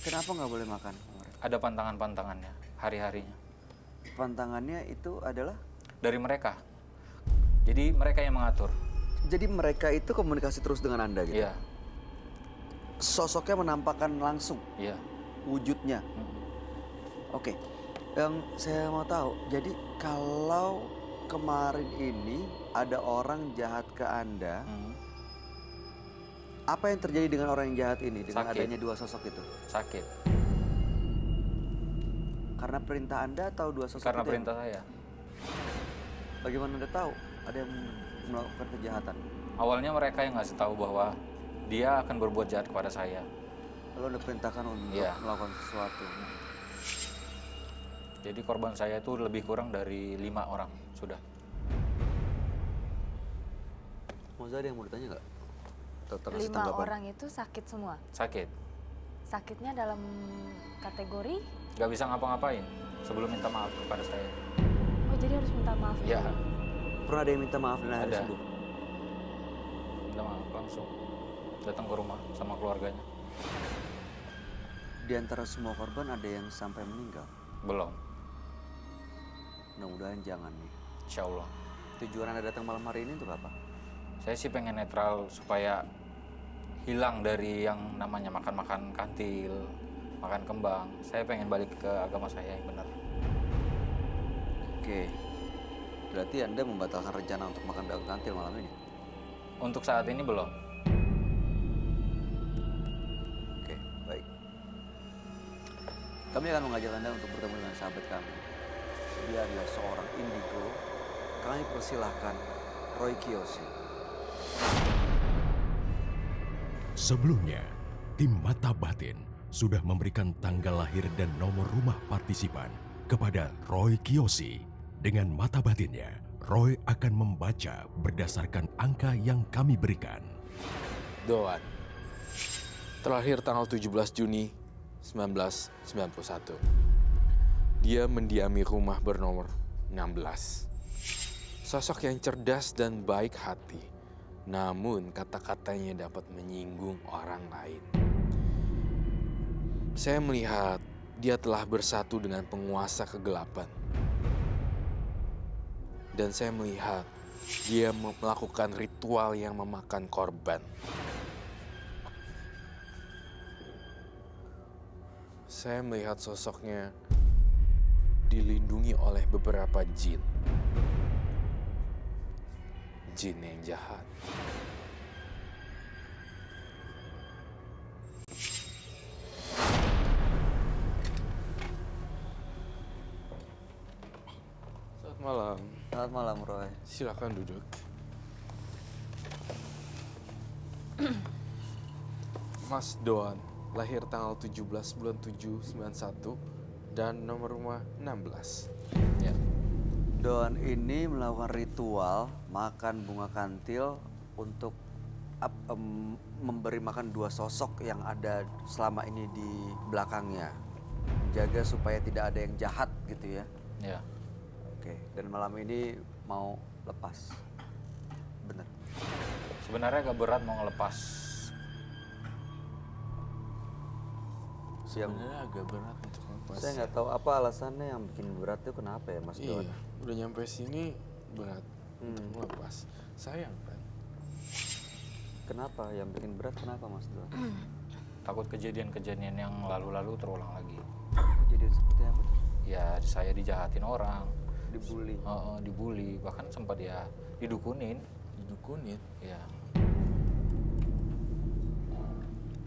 Kenapa nggak boleh makan? Ada pantangan-pantangannya hari-harinya Pantangannya itu adalah? dari mereka. Jadi mereka yang mengatur. Jadi mereka itu komunikasi terus dengan Anda gitu? Iya, Sosoknya menampakkan langsung iya. wujudnya? Oke, yang saya mau tahu, jadi kalau kemarin ini ada orang jahat ke Anda, apa yang terjadi dengan orang yang jahat ini dengan Sakit. adanya 2 sosok itu? Sakit. Karena perintah Anda atau 2 sosok Karena itu? perintah saya. Bagaimana Anda tahu ada yang melakukan kejahatan? Awalnya mereka yang ngasih tahu bahwa dia akan berbuat jahat kepada saya. Lalu Anda perintahkan untuk Iya. melakukan sesuatu. Jadi korban saya itu lebih kurang dari 5 orang sudah. Mau ada yang mau ditanya nggak? Atau 5 tanggapan? orang itu sakit semua. Sakit. Sakitnya dalam kategori, Gak bisa ngapa-ngapain sebelum minta maaf kepada saya. oh jadi harus minta maaf Ya, dulu. Pernah ada yang minta maaf dan akhirnya Ada. sembuh? minta maaf langsung. Datang ke rumah sama keluarganya. Di antara semua korban ada yang sampai meninggal? Belum, Mudah-mudahan jangan nih. insya Allah. Tujuan Anda datang malam hari ini untuk apa? Saya sih pengen netral supaya hilang dari yang namanya makan-makan kantil, makan kembang. Saya pengen balik ke agama saya yang benar. Oke, berarti Anda membatalkan rencana untuk makan daun kantil malam ini? Untuk saat ini belum. Oke, baik. Kami akan mengajak Anda untuk bertemu dengan sahabat kami. Dia adalah seorang indigo. Kami persilahkan Roy Kiyoshi. Sebelumnya, tim Mata Batin sudah memberikan tanggal lahir dan nomor rumah partisipan kepada Roy Kiyoshi. Dengan mata batinnya, Roy akan membaca berdasarkan angka yang kami berikan. Doan. Terlahir tanggal 17 Juni 1991. Dia mendiami rumah bernomor 16. Sosok yang cerdas dan baik hati, namun kata-katanya dapat menyinggung orang lain. Saya melihat dia telah bersatu dengan penguasa kegelapan. Dan saya melihat dia melakukan ritual yang memakan korban. Saya melihat sosoknya dilindungi oleh beberapa jin. Jin yang jahat. Selamat malam. Selamat malam, Roy. Silakan duduk. Mas Doan, lahir tanggal 17 bulan 7 91 dan nomor rumah 16. Ya. Doan ini melakukan ritual makan bunga kantil untuk memberi makan dua sosok yang ada selama ini di belakangnya. Jaga supaya tidak ada yang jahat gitu ya. Ya. Oke, dan malam ini mau lepas. Bener. Sebenarnya agak berat mau ngelepas. Sebenarnya agak berat untuk lepas. Saya nggak tahu apa alasannya yang bikin berat itu kenapa ya, Mas Doan? Iya, udah nyampe sini berat untuk lepas. Sayang kan? Kenapa yang bikin berat? Kenapa, Mas Doan? Takut kejadian-kejadian yang lalu-lalu terulang lagi. Kejadian seperti apa tuh? Ya saya dijahatin orang, Dibully. dibully, bahkan sempat ya didukunin. Didukunin. Ya.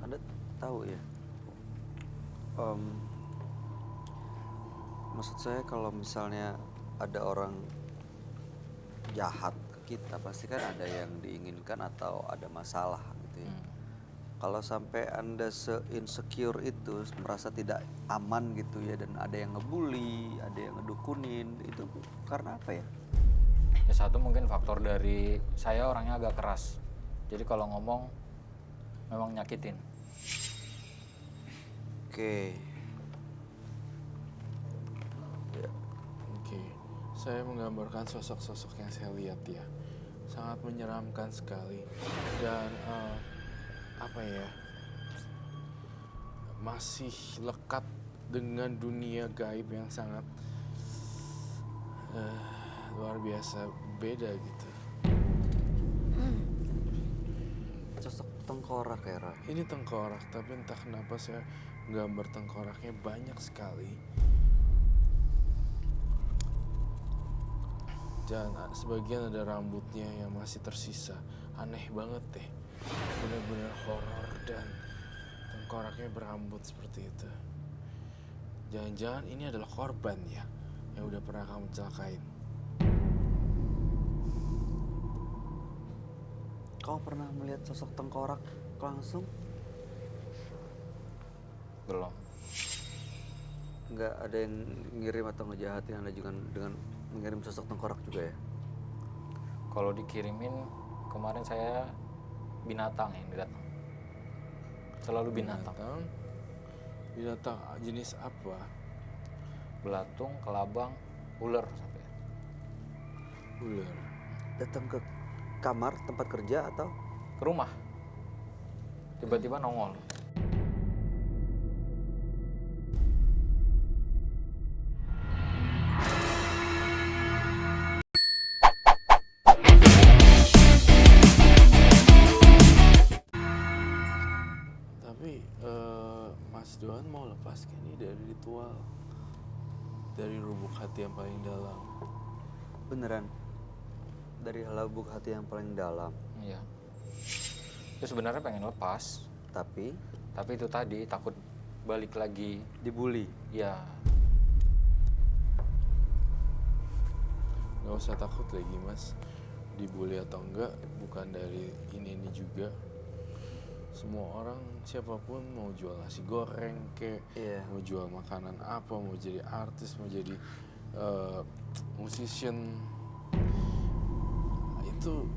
Anda tahu ya? Maksud saya kalau misalnya ada orang jahat ke kita, pasti kan ada yang diinginkan atau ada masalah gitu ya. Kalau sampai Anda se-insecure itu, merasa tidak aman gitu ya, dan ada yang ngebully, ada yang ngedukunin, itu karena apa ya? Ya satu mungkin faktor dari saya orangnya agak keras. Jadi kalau ngomong memang nyakitin. Oke. Ya. Oke, saya menggambarkan sosok-sosok yang saya lihat ya. Sangat menyeramkan sekali. Dan apa ya, masih lekat dengan dunia gaib yang sangat luar biasa, beda gitu. Sosok tengkorak ya, Roy? Ini tengkorak, tapi entah kenapa saya gambar tengkoraknya banyak sekali. Dan sebagian ada rambutnya yang masih tersisa. Aneh banget deh. Bener-bener horor dan tengkoraknya berambut seperti itu. Jangan-jangan ini adalah korban ya, yang udah pernah kamu celakain. Kau pernah melihat sosok tengkorak langsung? Belum. Nggak ada yang ngirim atau ngejahatin Anda juga dengan mengirim sosok tengkorak juga ya? Kalau dikirimin kemarin saya binatang yang datang. Selalu binatang. Binatang jenis apa? Belatung, kelabang, ular sampai. Ular. Datang ke kamar tempat kerja atau? Ke rumah. Tiba-tiba nongol. Tapi Mas Doan mau lepas ini dari ritual, dari lubuk hati yang paling dalam. Beneran? Dari lubuk hati yang paling dalam. Iya. Itu sebenarnya pengen lepas, Tapi itu tadi takut balik lagi. dibully. Ya, Gak usah takut lagi mas, dibully atau enggak bukan dari ini juga. Semua orang, siapapun mau jual nasi goreng kek, Iya. mau jual makanan apa, mau jadi artis, mau jadi musician, itu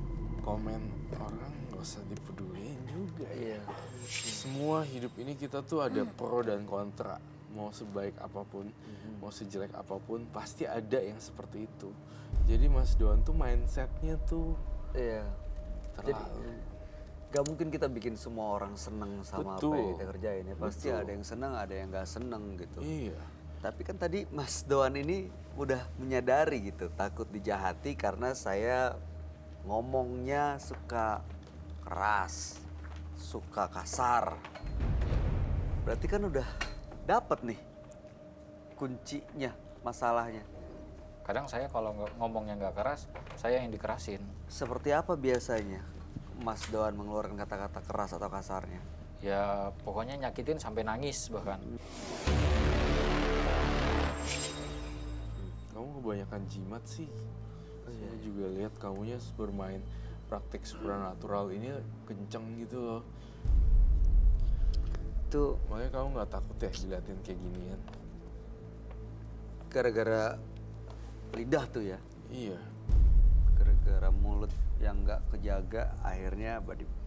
komen orang gak Gak usah dipeduliin juga ya. Semua hidup ini kita tuh ada pro dan kontra. Mau sebaik apapun, mau sejelek apapun, pasti ada yang seperti itu. Jadi Mas Doan tuh mindsetnya tuh Iya. Jadi terlalu. gak mungkin kita bikin semua orang seneng sama apa yang Betul. kita kerjain ya. Pasti Betul. ada yang seneng, ada yang gak seneng gitu. Iya. Tapi kan tadi Mas Doan ini udah menyadari gitu, takut dijahati karena saya ngomongnya suka keras, suka kasar. Berarti kan udah dapet nih kuncinya, masalahnya. Kadang saya kalau ngomongnya nggak keras, saya yang dikerasin. Seperti apa biasanya Mas Doan mengeluarkan kata-kata keras atau kasarnya? Ya pokoknya nyakitin sampai nangis bahkan. Kamu kebanyakan jimat sih. Saya juga lihat kamunya bermain praktek supernatural ini kenceng gitu loh. Itu Makanya kamu nggak takut ya diliatin kayak ginian? gara-gara lidah tuh ya, Iya. gara-gara mulut yang nggak kejaga, akhirnya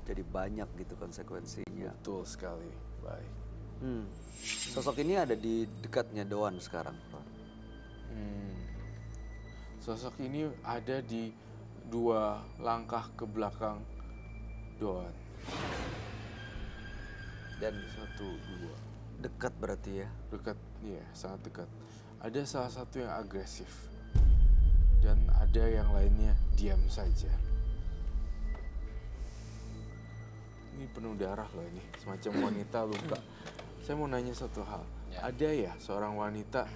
jadi banyak gitu konsekuensinya. Betul sekali. Baik. Sosok ini ada di dekatnya Doan sekarang, Pak. Sosok ini ada di 2 langkah ke belakang Doan. Dan 1, 2. dekat berarti ya. Dekat, iya sangat dekat. Ada salah satu yang agresif. Dan ada yang lainnya diam saja. Ini penuh darah loh ini, semacam wanita luka. Saya mau nanya satu hal. Ya. Ada ya seorang wanita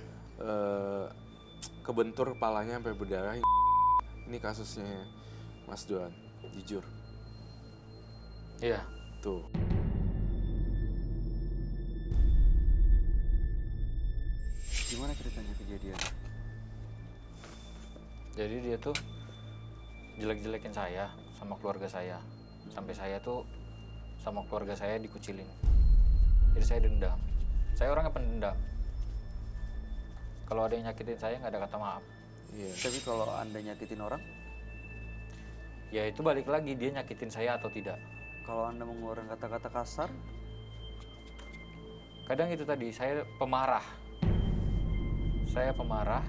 kebentur kepalanya sampai berdarah. Ini kasusnya Mas Doan, jujur. Iya. Tuh. Gimana ceritanya kejadian? Jadi dia tuh jelek-jelekin saya sama keluarga saya. Sampai saya tuh sama keluarga saya dikucilin. Jadi saya dendam. Saya orangnya pendendam. Kalau ada yang nyakitin saya nggak ada kata maaf. Iya. Tapi kalau Anda nyakitin orang, Ya itu balik lagi dia nyakitin saya atau tidak. kalau Anda mengeluarkan kata-kata kasar, Kadang itu tadi saya pemarah. Saya pemarah.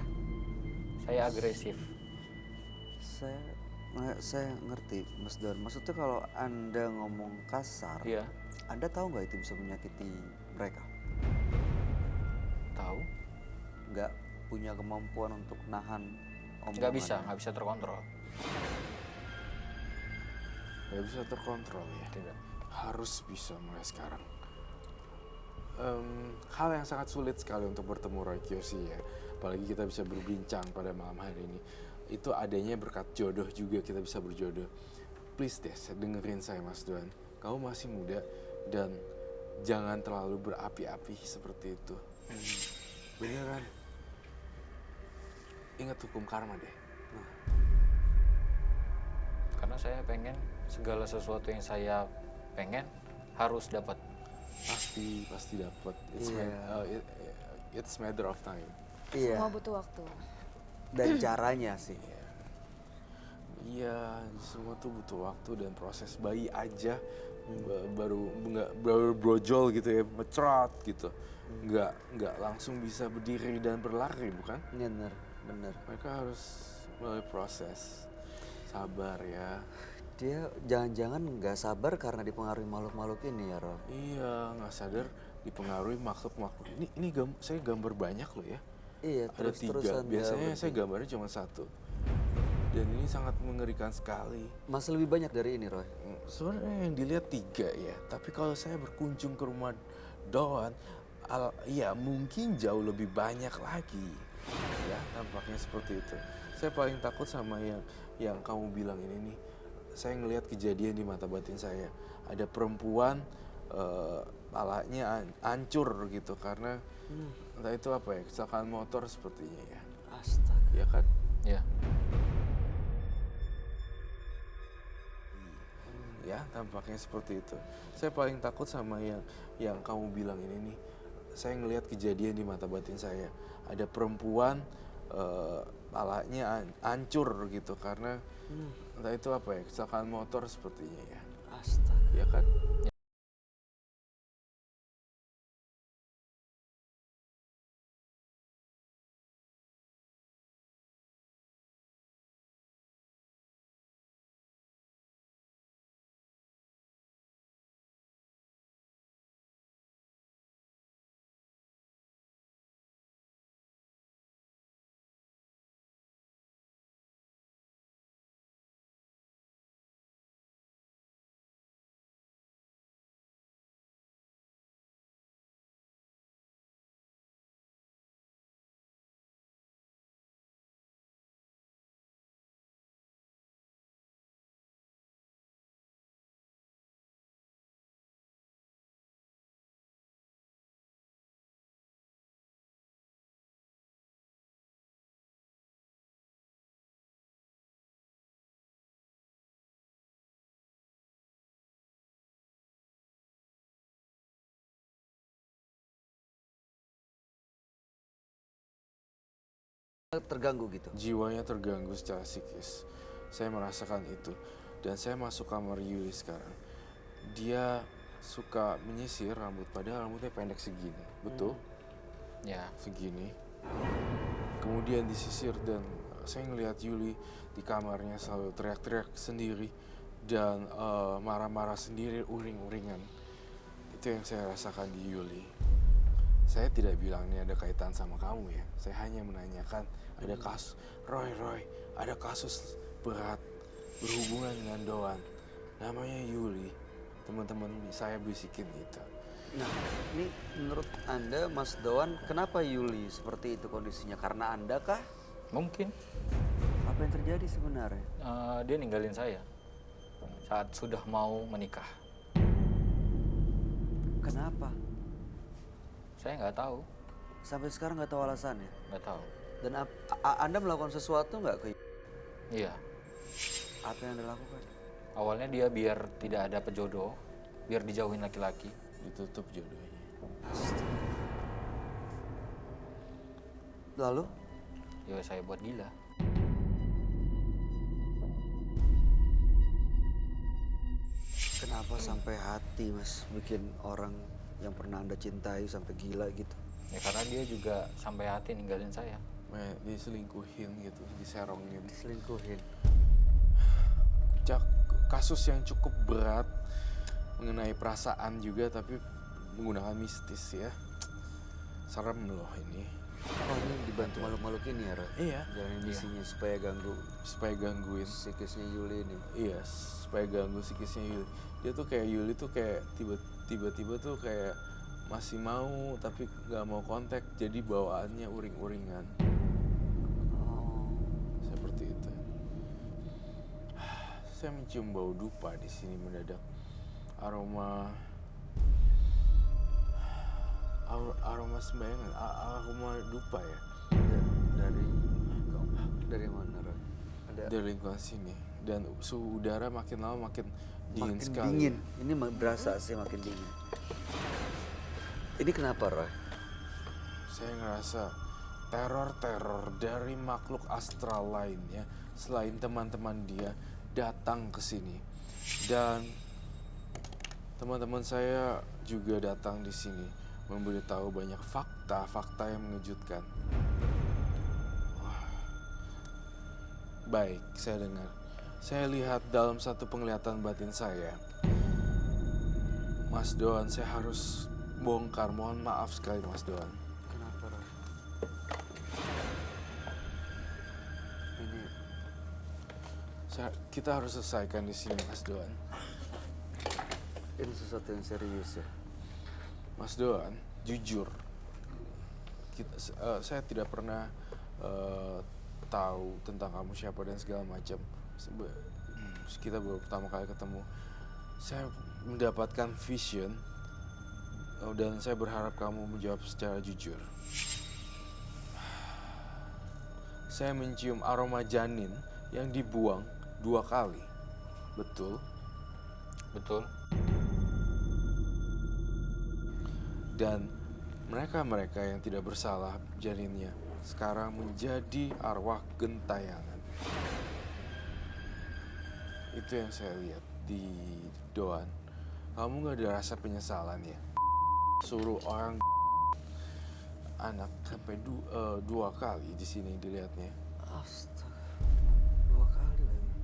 Saya agresif. saya ngerti Mas Doan. Maksudnya kalau Anda ngomong kasar, Iya. Anda tahu nggak itu bisa menyakiti mereka? Tahu? Nggak punya kemampuan untuk nahan omongan. Nggak bisa terkontrol. Gak bisa terkontrol ya. Tidak. Harus bisa mulai sekarang. Hal yang sangat sulit sekali untuk bertemu Roy Kiyoshi ya. Apalagi kita bisa berbincang pada malam hari ini. Itu adanya berkat jodoh juga kita bisa berjodoh. Please deh, dengerin saya Mas Doan. Kamu masih muda dan jangan terlalu berapi-api seperti itu. Beneran. Ingat hukum karma deh. Karena saya pengen segala sesuatu yang saya pengen harus dapat. Pasti dapat. It's matter of time. Iya. Semua butuh waktu. Dan caranya sih. Iya, semua tuh butuh waktu dan proses. Bayi aja baru brojol gitu ya, mecerot gitu. Nggak langsung bisa berdiri dan berlari, bukan? Bener. Mereka harus melalui proses. Sabar ya. Dia jangan-jangan nggak sabar karena dipengaruhi makhluk-makhluk ini ya, Roy. Iya, nggak sadar dipengaruhi makhluk-makhluk. Saya gambar banyak loh ya. Iya, Ada 3. terus-terusan dia Biasanya saya berhenti. gambarnya cuma 1. Dan ini sangat mengerikan sekali. Masih lebih banyak dari ini, Roy. Sebenarnya yang dilihat 3 ya. Tapi kalau saya berkunjung ke rumah Doan, ya mungkin jauh lebih banyak lagi. Ya, tampaknya seperti itu. Saya paling takut sama yang kamu bilang ini nih. Saya ngelihat kejadian di mata batin saya. Ada perempuan palanya hancur gitu karena entah itu apa ya, kecelakaan motor sepertinya ya. Astaga. Ya kan? Ya. Ya, tampaknya seperti itu. Saya paling takut sama yang kamu bilang ini nih. Saya ngelihat kejadian di mata batin saya. Ada perempuan palanya hancur gitu karena entah itu apa ya, kecelakaan motor sepertinya ya. Astaga. ya kan? Terganggu gitu. Jiwanya terganggu secara psikis. Saya merasakan itu. Dan saya masuk kamar Yuli sekarang. Dia suka menyisir rambut, padahal rambutnya pendek segini. Betul? Ya, Segini. Kemudian disisir dan saya ngelihat Yuli di kamarnya selalu teriak-teriak sendiri. Dan marah-marah sendiri, uring-uringan. Itu yang saya rasakan di Yuli. Saya tidak bilang ini ada kaitan sama kamu ya. Saya hanya menanyakan ada kasus Roy, ada kasus berat berhubungan dengan Doan. Namanya Yuli. Teman-teman saya bisikin itu. Nah, ini menurut Anda, Mas Doan, kenapa Yuli seperti itu kondisinya? Karena Anda kah? mungkin Apa yang terjadi sebenarnya? dia ninggalin saya saat sudah mau menikah. Kenapa? Saya nggak tahu, Sampai sekarang nggak tahu alasannya. nggak tahu. Dan Anda melakukan sesuatu nggak ke Iya, apa yang Anda lakukan? awalnya dia biar tidak ada pejodoh, biar dijauhin laki-laki. Ditutup jodohnya. Lalu? Ya saya buat gila. Kenapa sampai hati, Mas, bikin orang yang pernah Anda cintai sampai gila gitu? Ya karena dia juga sampai hati ninggalin saya. Diselingkuhin gitu, diserongin. Diselingkuhin. Kasus yang cukup berat mengenai perasaan juga, tapi menggunakan mistis ya. Serem loh ini. Oh, ini dibantu makhluk-makhluk ini ya, Roy? Iya. Jalanin misinya supaya gangguin psikisnya Yuli ini. Iya, supaya ganggu psikisnya Yuli. Dia tuh kayak Yuli tuh kayak tiba-tiba tuh kayak masih mau tapi nggak mau kontak, jadi bawaannya uring-uringan. Oh, Seperti itu. Saya mencium bau dupa di sini mendadak. Aroma sembayangan, aroma dupa ya. dari mana, Roy? Dari lingkungan sini. Dan suhu udara makin lama makin dingin Makin sekali. dingin. Ini berasa sih makin dingin. Ini kenapa, Roy? Saya ngerasa teror-teror dari makhluk astral lainnya selain teman-teman dia datang ke sini. Dan teman-teman saya juga datang di sini memberitahu banyak fakta-fakta yang mengejutkan. Wah. Baik, saya dengar. Saya lihat dalam satu penglihatan batin saya. Mas Doan, saya harus bongkar. Mohon maaf sekali, Mas Doan. Kenapa, Roy? Ini Kita harus selesaikan di sini, Mas Doan. ini sesuatu yang serius ya. Mas Doan, jujur, saya tidak pernah tahu tentang kamu siapa dan segala macam. Kita baru pertama kali ketemu. Saya mendapatkan vision dan saya berharap kamu menjawab secara jujur. Saya mencium aroma janin yang dibuang 2 kali. Betul? Betul. Dan mereka-mereka yang tidak bersalah janinnya sekarang menjadi arwah gentayangan. Itu yang saya lihat. di Doan, kamu nggak ada rasa penyesalan ya? Suruh orang anak sampai dua kali di sini dilihatnya. Astaga, 2 kali lagi.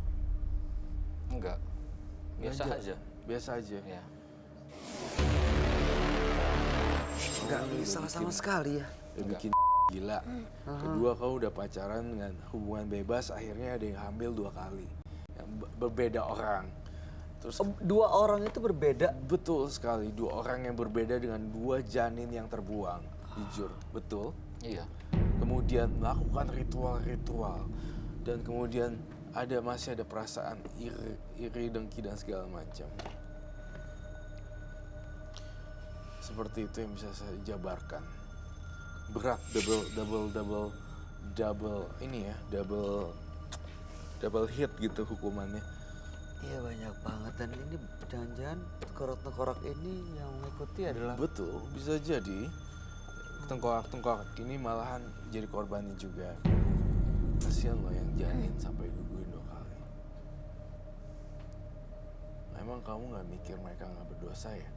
Enggak. Biasa Nggak aja. Biasa aja. Ya. Nggak salah sama sekali ya. Ya bikin gila. Kedua, kamu udah pacaran dengan hubungan bebas, akhirnya ada yang hamil 2 kali. Yang berbeda orang. Terus 2 orang itu berbeda. betul sekali, 2 orang yang berbeda dengan 2 janin yang terbuang. Jujur, betul. Iya. Kemudian melakukan ritual-ritual. Dan kemudian masih ada perasaan iri, dengki, dan segala macam. Seperti itu yang bisa saya jabarkan. Berat, double ini ya, double hit gitu hukumannya. Iya banyak banget, dan ini jangan-jangan tengkorak-tengkorak ini yang mengikuti adalah Betul, bisa jadi tengkorak-tengkorak ini malahan jadi korbannya juga. Kasihan loh yang janin sampai gugurin 2 kali. Emang kamu nggak mikir mereka nggak berdosa ya?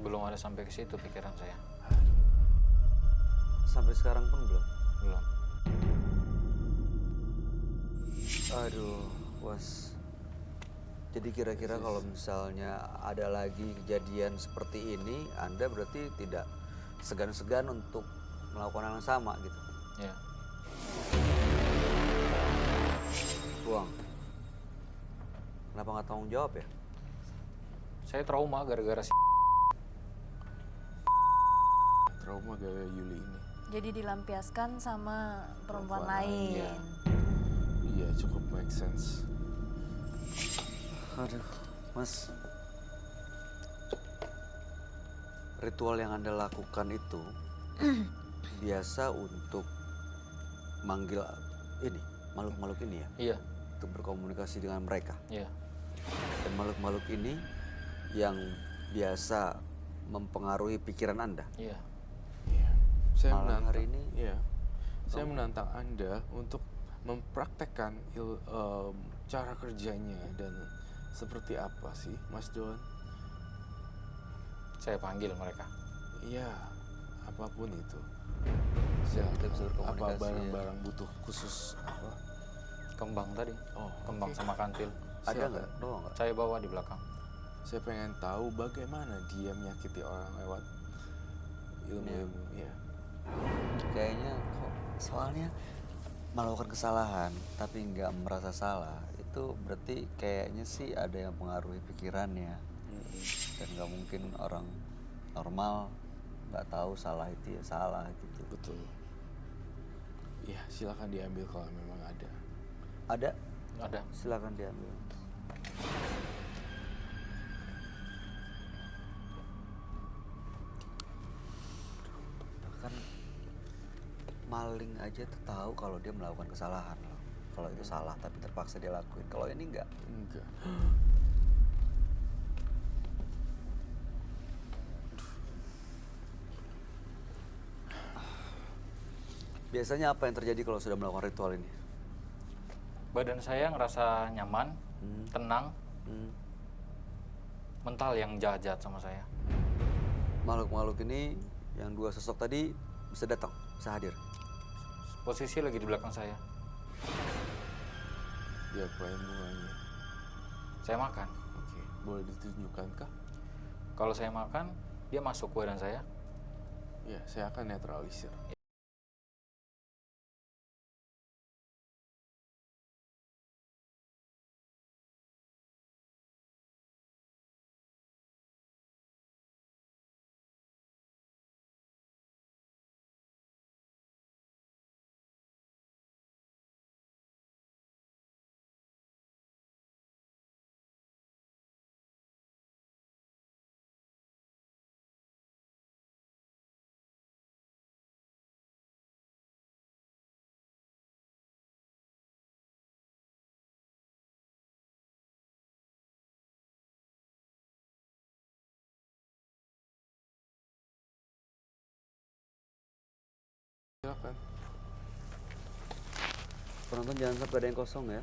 Belum ada sampai ke situ pikiran saya. sampai sekarang pun belum. Belum. Aduh, was. Jadi kira-kira kalau misalnya ada lagi kejadian seperti ini, Anda berarti tidak segan-segan untuk melakukan hal yang sama gitu. Ya. Buang. Kenapa nggak tanggung jawab ya? Saya trauma gara-gara Trauma gara Yuli ini. Jadi dilampiaskan sama perempuan Perempuan lain. lain, ya. Iya, cukup make sense. Aduh, Mas. Ritual yang Anda lakukan itu biasa untuk manggil ini, makhluk-makhluk ini ya? Iya. Untuk berkomunikasi dengan mereka. Iya. Dan makhluk-makhluk ini yang biasa mempengaruhi pikiran Anda. Iya. Iya. Saya Malam menantang hari ini, Iya. Saya menantang Anda untuk mempraktekkan cara kerjanya dan seperti apa sih, Mas Don? Saya panggil mereka. Iya, apapun itu. Ya, kita bisa Apa berkomunikasi, ya. barang-barang butuh khusus apa? Kembang tadi. Oh, Kembang oke. sama kantil. Ada Silakan. nggak? Bawa nggak? Saya bawa di belakang. Saya pengen tahu bagaimana dia menyakiti orang lewat ilmu-ilmu. Ya. Kayaknya kok soalnya melakukan kesalahan tapi nggak merasa salah, itu berarti kayaknya sih ada yang pengaruhi pikirannya. Dan nggak mungkin orang normal nggak tahu salah itu ya salah gitu. Betul. Iya, silakan diambil kalau memang ada. Ada, Ada. silakan diambil. Bahkan maling aja tuh tahu kalau dia melakukan kesalahan loh. Kalau itu salah tapi terpaksa dia lakuin. Kalau ini enggak. Enggak. Biasanya apa yang terjadi kalau sudah melakukan ritual ini? Badan saya ngerasa nyaman, tenang, Hmm. mental yang jahat-jahat sama saya. Makhluk-makhluk ini yang 2 sosok tadi bisa datang, bisa hadir. Posisi lagi di belakang saya. Diapain bunganya? Saya makan. Oke, boleh ditunjukkan kah? Kalau saya makan, dia masuk ke badan saya. Ya, saya akan netralisir. Silakan. Penonton jangan sampai ada yang kosong ya.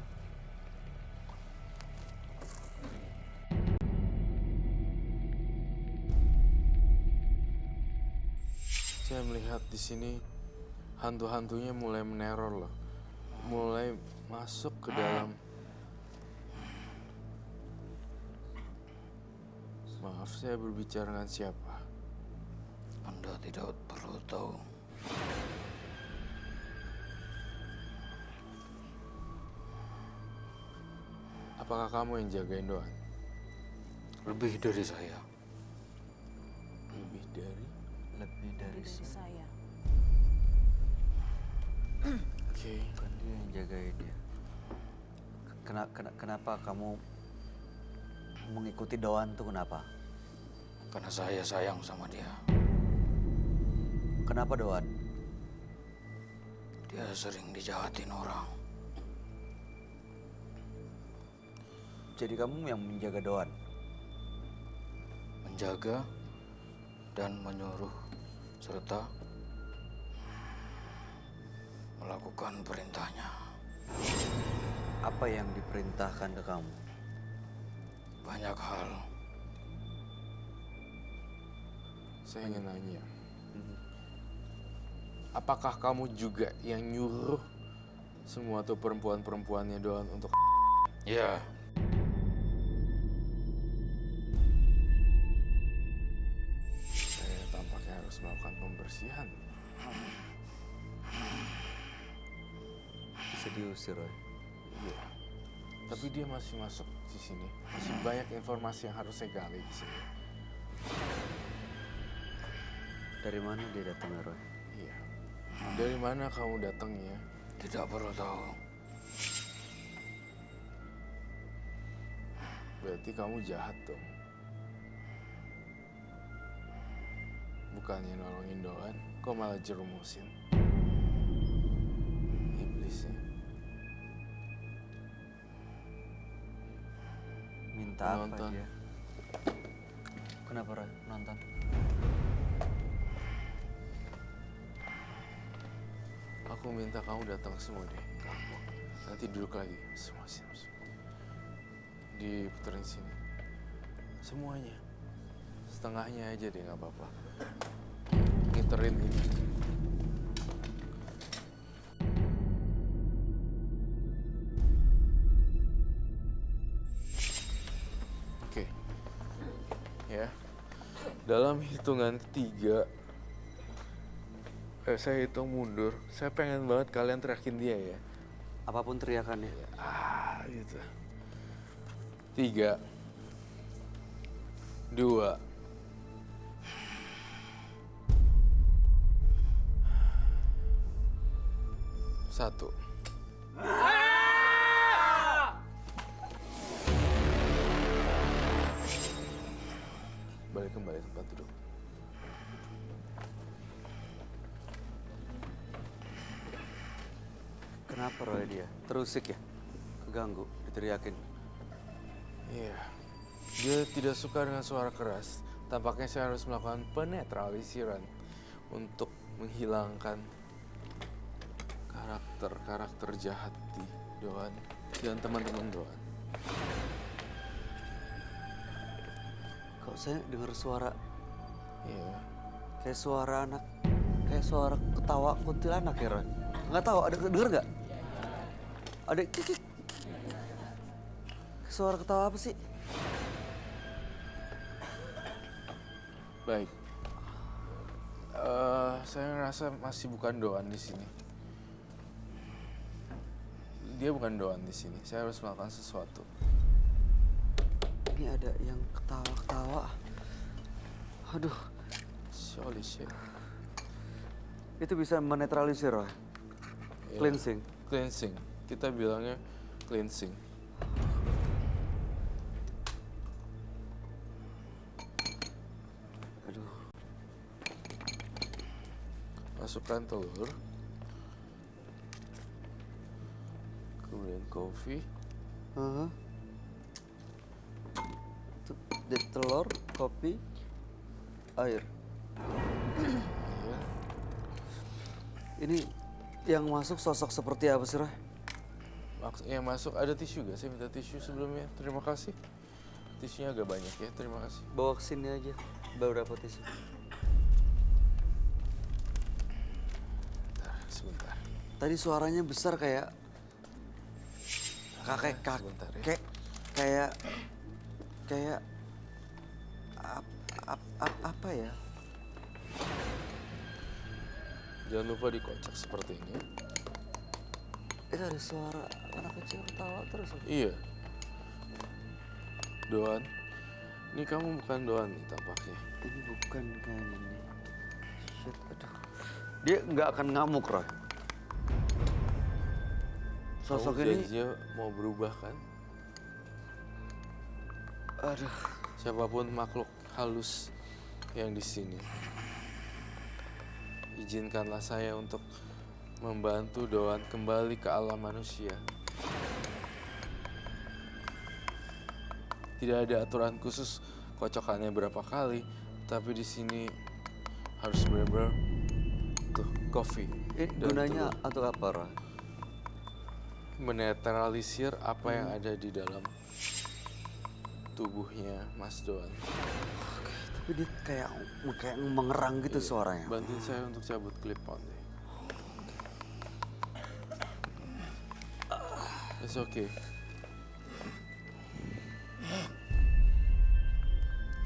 lihat di sini hantu-hantunya mulai meneror loh. Mulai masuk ke dalam. Maaf, saya berbicara dengan siapa? Anda tidak perlu tahu. Apakah kamu yang jagain Doan? Lebih dari saya. Lebih dari? Lebih dari Dari saya. Oke. bukan dia yang jagain dia. Kenapa kamu mengikuti Doan tuh kenapa? Karena saya sayang sama dia. Kenapa Doan? Dia sering dijahatin orang. Jadi kamu yang menjaga Doan? Menjaga dan menyuruh serta melakukan perintahnya. Apa yang diperintahkan ke kamu? Banyak hal. Saya ingin nanya. Apakah kamu juga yang nyuruh semua tuh perempuan-perempuannya Doan untuk... Ya, Saya tampaknya harus melakukan pembersihan. Bisa diusir, Roy. Iya. Tapi dia masih masuk di sini. Masih banyak informasi yang harus saya gali di sini. Dari mana dia datang, Roy? Iya. Dari mana kamu datangnya? tidak perlu tahu. Berarti kamu jahat dong. Bukannya nolongin Doan, kok malah jerumusin. Iblis ya. Minta apa Nonton. dia? Kenapa, Roy? Nonton? Aku minta kamu datang semua deh. Kamu. Nanti duduk lagi. Semua sini. Diputerin sini. Semuanya. Setengahnya aja deh, nggak apa-apa. Ngiterin ini. Oke. Ya. Dalam hitungan ketiga, saya hitung mundur. Saya pengen banget kalian teriakin dia ya. Apapun teriakannya. Gitu. 3, 2, 1. Balik kembali tempat duduk. Kenapa, Roy, dia? Terusik ya? Keganggu, diteriakin. Iya. Dia tidak suka dengan suara keras. Tampaknya saya harus melakukan penetralisiran untuk menghilangkan karakter jahat di Doan dan teman-teman Doan. Kok saya dengar suara Iya. kayak suara anak, kayak suara ketawa kuntilanak ya, Roy? Nggak tahu, ada denger nggak? Ada kikik. Suara ketawa apa sih? Baik. Saya ngerasa masih bukan Doan di sini. Dia bukan Doan di sini. Saya harus melakukan sesuatu. Ini ada yang ketawa-ketawa. Aduh, Holy shit. itu bisa menetralisir, Roy. Iya. Cleansing. Cleansing. Kita bilangnya cleansing. Aduh, Masukkan telur. Kemudian kopi. Heeh. Telur, kopi, air. Iya. Ini yang masuk sosok seperti apa sih, Roy? Yang masuk ada tisu gak? Saya minta tisu sebelumnya. Terima kasih. Tisunya agak banyak ya. Terima kasih. Bawa ke sini aja beberapa tisu. Tadi suaranya besar kayak kakek Sebentar ya. kayak apa ya? Jangan lupa dikocok seperti ini. Itu ada suara anak kecil ketawa terus. Iya. Doan. Ini kamu bukan Doan nih tampaknya. Ini bukan kayaknya nih. Shit, aduh. Dia nggak akan ngamuk, Roy. Sosok Kamu ini, janjinya mau berubah kan? aduh. Siapapun makhluk halus yang di sini, izinkanlah saya untuk membantu Doan kembali ke alam manusia. Tidak ada aturan khusus kocokannya berapa kali, tapi di sini harus benar-benar tuh coffee. Ini dan gunanya telur. untuk apa, Roy? Menetralisir apa yang ada di dalam tubuhnya Mas Doan. Tapi dia kayak mengerang gitu Iya. suaranya. Bantuin saya untuk cabut clip on deh. It's okay.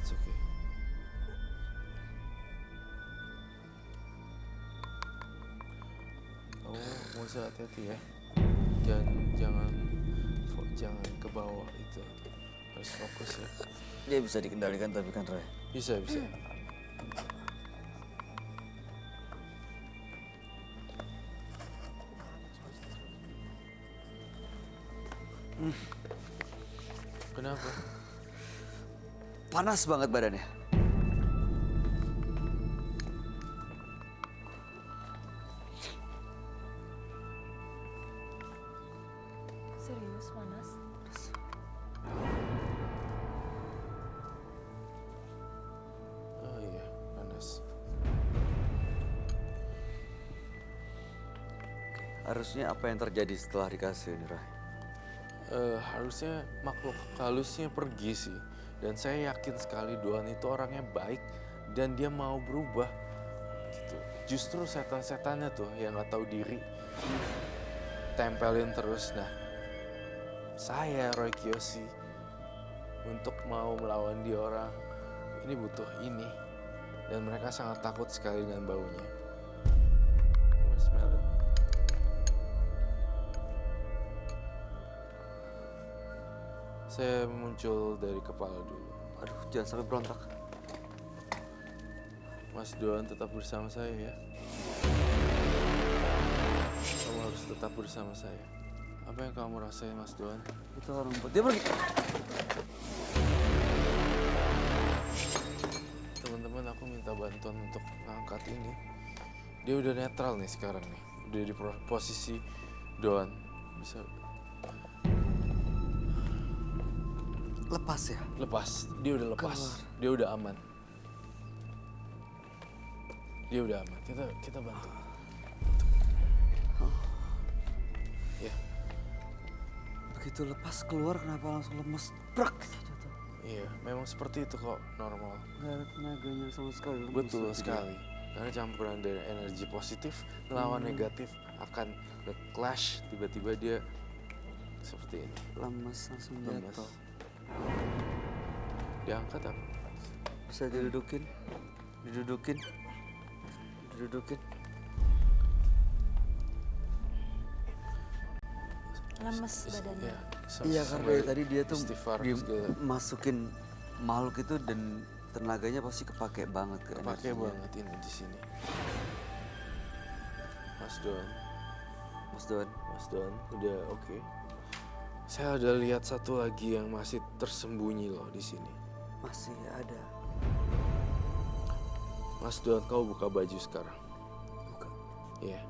It's okay. Kamu mau usah hati-hati ya. Jangan ke bawah itu. Harus fokus ya. Dia bisa dikendalikan tapi kan, Roy. Bisa. Kenapa? Panas banget badannya. Serius panas? Oh iya, panas. Harusnya apa yang terjadi setelah dikasih ini, Roy? Harusnya makhluk halusnya pergi sih. Dan saya yakin sekali Doan itu orangnya baik dan dia mau berubah. Gitu. Justru setan-setannya tuh yang nggak tahu diri tempelin terus. Nah, saya Roy Kiyoshi untuk mau melawan dia orang ini butuh ini, dan mereka sangat takut sekali dengan baunya. Gimana smell it? Saya muncul dari kepala dulu. Aduh, jangan sampai berontak. Mas Doan tetap bersama saya ya. Kamu harus tetap bersama saya. Apa yang kamu rasain, Mas Doan? Itu orang dia pergi. Teman-teman, aku minta bantuan untuk ngangkat ini. Dia udah netral nih sekarang nih. Udah di posisi Doan. Bisa Lepas ya? lepas. Dia udah lepas. Dia udah aman. Dia udah aman. Kita bantu. Ya, Begitu lepas keluar kenapa langsung lemes? Brak! Jatuh. iya. Memang seperti itu kok, normal. Gak ada tenaganya sama sekali. lemes Betul gitu sekali. Karena campuran dari energi positif melawan negatif akan nge-clash, tiba-tiba dia seperti ini. dia. Lemes langsung Lemes. jatuh. Diangkat apa? Bisa didudukin? Didudukin? Didudukin? Lemes badannya. Ya, Iya kan dari tadi dia tuh istighfar segala. masukin makhluk itu dan tenaganya pasti kepake banget ke Pakai energinya. banget ini di sini. Mas Don, Mas Don, Mas Don, udah oke. Saya udah lihat satu lagi yang masih tersembunyi loh di sini. masih ada. Mas Don, kau buka baju sekarang. Buka. Iya.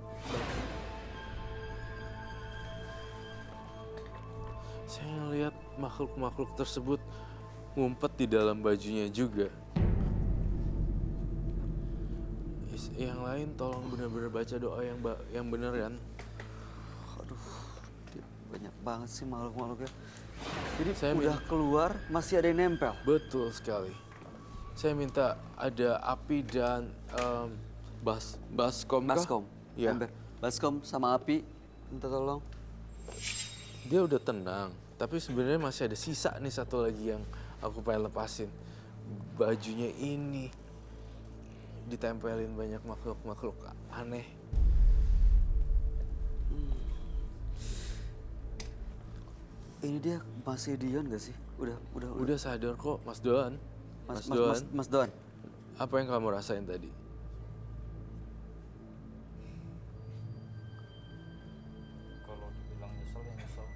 Saya ngelihat makhluk-makhluk tersebut ngumpet di dalam bajunya juga. Yang lain tolong benar-benar baca doa yang beneran. Aduh, banyak banget sih makhluk-makhluknya. Jadi Saya udah keluar masih ada yang nempel. Betul sekali. Saya minta ada api dan baskom kah? Baskom, Iya. ember. Baskom sama Api, minta tolong. Dia udah tenang, tapi sebenarnya masih ada sisa nih satu lagi yang aku pengen lepasin. Bajunya ini ditempelin banyak makhluk-makhluk aneh. Ini dia masih Dion gak sih? Udah. Udah sadar kok, Mas Doan. Mas Don. Apa yang kamu rasain tadi? Kalau dibilang nyesel ya nyesel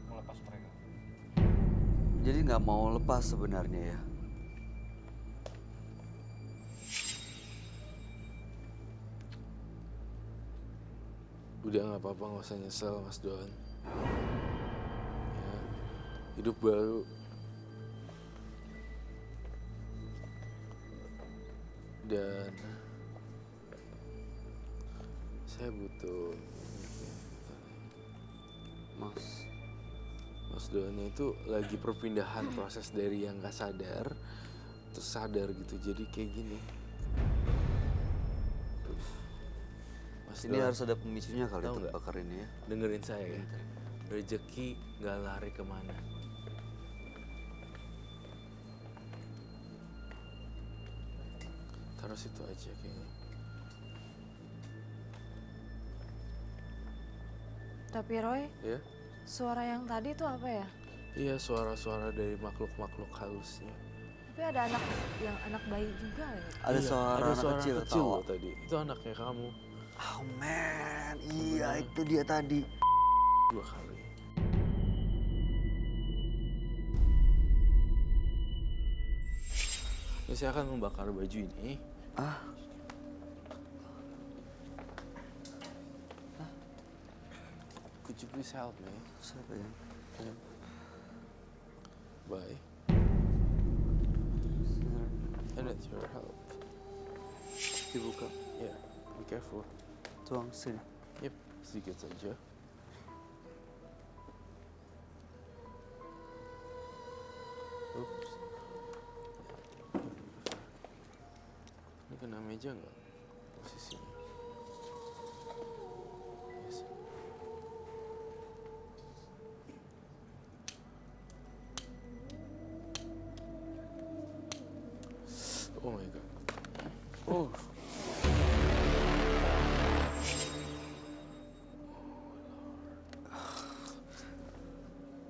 melepas mereka. Jadi nggak mau lepas sebenarnya ya? Udah nggak apa-apa, nggak usah nyesel, Mas Doan. Ya, hidup baru. Dan saya butuh Mas Doannya itu lagi perpindahan proses dari yang nggak sadar terus sadar gitu, jadi kayak gini. Mas Ini Doan, harus ada pemicunya kali tahu untuk nggak? bakar ini ya. dengerin saya ya. Rezeki nggak lari kemana. Taruh situ aja kayaknya. Tapi Roy, Ya? suara yang tadi itu apa ya? Iya, suara-suara dari makhluk-makhluk halusnya. Tapi ada anak bayi juga ya? Ada Iya, suara ada anak suara kecil kecil ketawa. loh tadi. Itu anaknya kamu. Oh man, iya itu dia tadi. 2 kali. Ini saya akan membakar baju ini. Ah, Could you please help me? siapa ya? Bye. I need your help. Dibuka, Yeah, be careful. tuang sini. Yep, sedikit saja. Oops. Ini kena meja nggak posisinya? Yes. Oh my god. Oh.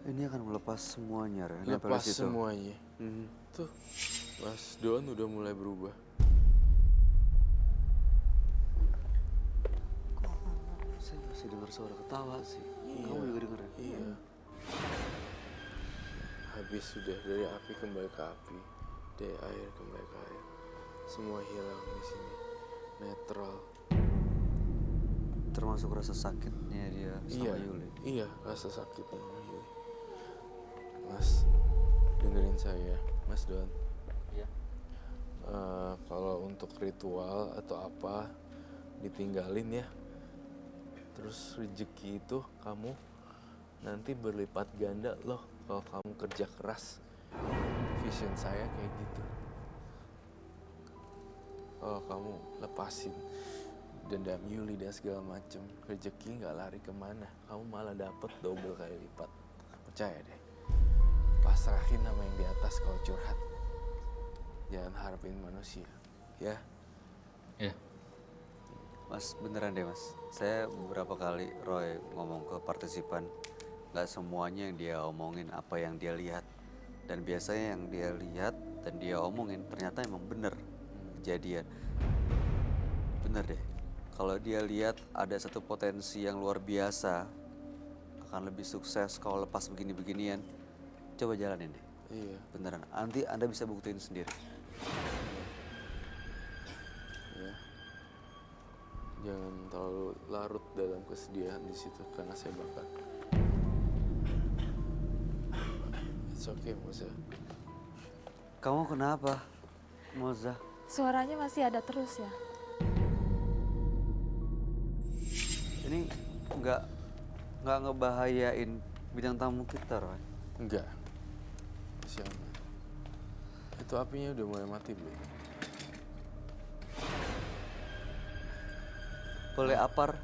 Ini akan melepas semuanya, Ren. Nempel Lepas di situ. semuanya. Mhm. Tuh, Mas Don udah mulai berubah. Saya masih dengar suara ketawa sih. Kamu juga denger ya? Iya. Habis sudah dari api kembali ke api, dari air kembali ke air. Semua hilang di sini. Netral. Termasuk rasa sakitnya dia sama Yuli. Iya, rasa sakitnya Yuli. Mas, dengerin saya, Mas Don. Iya. Kalau untuk ritual atau apa ditinggalin ya. Terus rezeki itu kamu nanti berlipat ganda loh kalau kamu kerja keras. Vision saya kayak gitu. Kalau kamu lepasin dendam Yuli dan segala macem, rezeki nggak lari kemana, kamu malah dapet double kali lipat. Percaya deh. Pasrahin sama yang di atas kalau curhat. Jangan harapin manusia, ya. Iya. Mas, beneran deh mas. Saya beberapa kali Roy ngomong ke partisipan, nggak semuanya yang dia omongin apa yang dia lihat. Dan biasanya yang dia lihat dan dia omongin ternyata emang bener kejadian. Bener deh. Kalau dia lihat ada satu potensi yang luar biasa, akan lebih sukses kalau lepas begini-beginian, coba jalanin deh. Iya. Beneran, nanti Anda bisa buktiin sendiri. Ya. Jangan terlalu larut dalam kesedihan di situ karena saya bakar. It's okay, Moza. Kamu kenapa, Moza? Suaranya masih ada terus ya? Ini nggak ngebahayain bidang tamu kita, Roy. Enggak. Masih aman. Itu apinya udah mulai mati belum? Boleh apar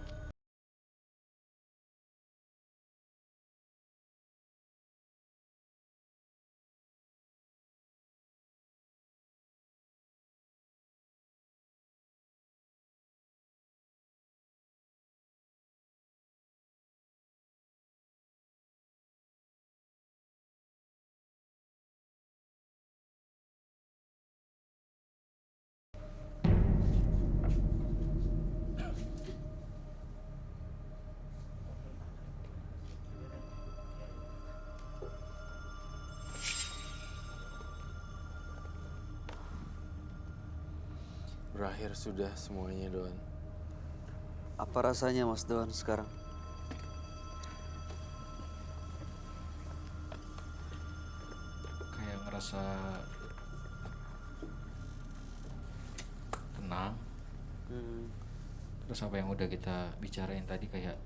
Berakhir sudah semuanya, Don. Apa rasanya Mas Don sekarang? Kayak ngerasa tenang. Terus apa yang udah kita bicarain tadi kayak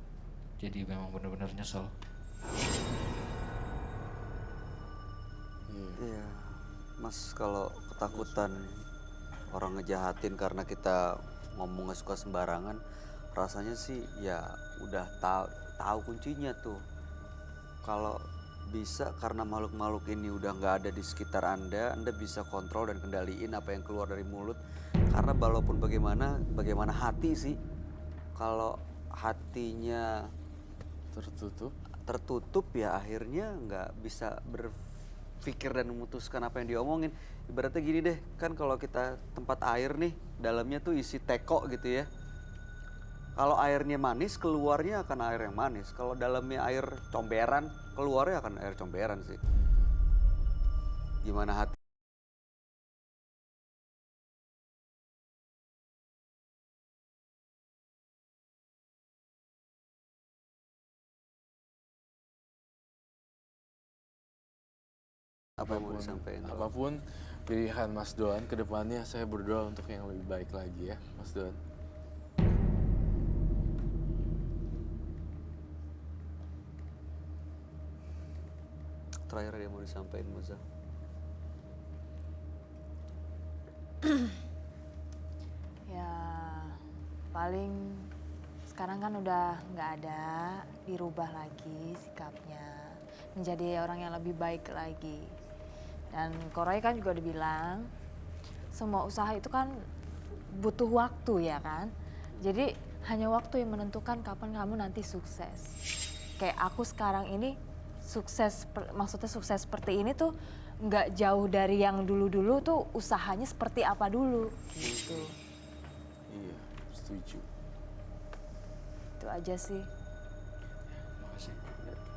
jadi memang benar-benar nyesel. Iya, Mas kalau ketakutan orang ngejahatin karena kita ngomong nggak suka sembarangan, rasanya sih ya udah tahu kuncinya tuh. Kalau bisa karena makhluk-makhluk ini udah nggak ada di sekitar Anda bisa kontrol dan kendaliin apa yang keluar dari mulut. Karena walaupun bagaimana hati sih, kalau hatinya tertutup ya akhirnya nggak bisa berpikir dan memutuskan apa yang diomongin. Ibaratnya gini deh, kan kalau kita tempat air nih, dalamnya tuh isi teko gitu ya. Kalau airnya manis, keluarnya akan air yang manis. Kalau dalamnya air comberan, keluarnya akan air comberan sih. Gimana hati? Apa yang mau disampaikan? Apapun pilihan Mas Doan ke depannya, saya berdoa untuk yang lebih baik lagi ya, Mas Doan. Terakhir ada yang mau disampaikan Moza? Ya paling sekarang kan udah nggak ada, dirubah lagi sikapnya menjadi orang yang lebih baik lagi. Dan Ko Roy kan juga udah bilang semua usaha itu kan butuh waktu ya kan. Jadi hanya waktu yang menentukan kapan kamu nanti sukses. Kayak aku sekarang ini sukses, maksudnya sukses seperti ini tuh nggak jauh dari yang dulu-dulu tuh usahanya seperti apa dulu gitu. Iya, setuju. Itu aja sih. Makasih.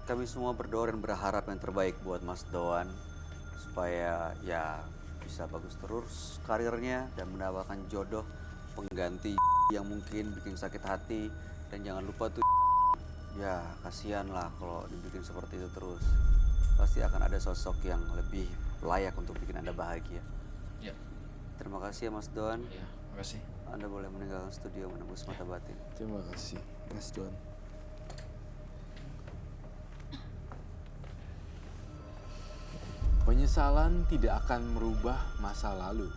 Kami semua berdoa dan berharap yang terbaik buat Mas Doan supaya ya bisa bagus terus karirnya dan mendapatkan jodoh pengganti yang mungkin bikin sakit hati. Dan jangan lupa tuh ya kasihan lah kalau dibikin seperti itu terus. Pasti akan ada sosok yang lebih layak untuk bikin Anda bahagia. Ya. Terima kasih ya Mas Doan. Ya, makasih. Anda boleh meninggalkan studio menembus mata batin. Terima kasih, Mas Doan. Penyesalan tidak akan merubah masa lalu.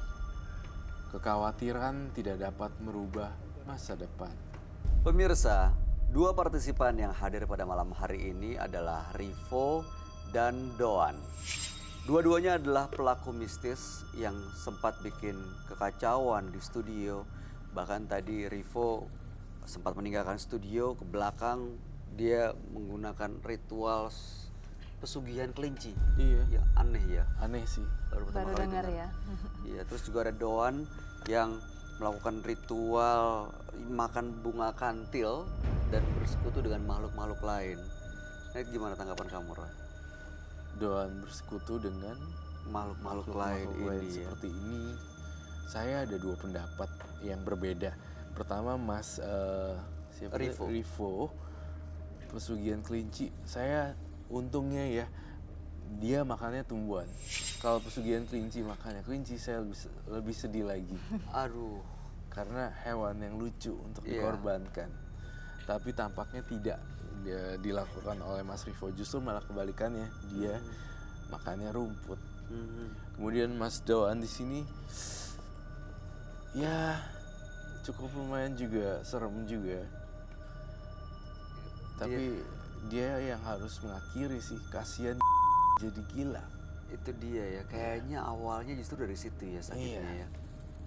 Kekhawatiran tidak dapat merubah masa depan. Pemirsa, dua partisipan yang hadir pada malam hari ini adalah Rivo dan Doan. Dua-duanya adalah pelaku mistis yang sempat bikin kekacauan di studio. Bahkan tadi Rivo sempat meninggalkan studio, ke belakang dia menggunakan ritual pesugihan kelinci. Iya. Ya aneh ya. Aneh sih. Baru pertama Baru kali dengar dengar. ya. Iya, terus juga ada Doan yang melakukan ritual makan bunga kantil dan bersekutu dengan makhluk-makhluk lain. Nah, gimana tanggapan kamu, Roy? Doan bersekutu dengan Makhluk-makhluk makhluk lain ini ya. seperti ini. Saya ada dua pendapat yang berbeda. Pertama, Mas siapa dia? Rivo. Rivo, pesugihan kelinci. Saya untungnya ya, dia makannya tumbuhan. Kalau pesugihan kelinci makannya kelinci, saya lebih sedih lagi. Aduh, Karena hewan yang lucu untuk Iya. dikorbankan. Tapi tampaknya tidak dilakukan oleh Mas Rivo. Justru malah kebalikannya, dia makannya rumput. Kemudian Mas Doan di sini, ya cukup lumayan juga, serem juga. Tapi dia yang harus mengakhiri sih, kasihan jadi gila. itu dia ya. Kayaknya awalnya justru dari situ ya sakitnya Iya. ya.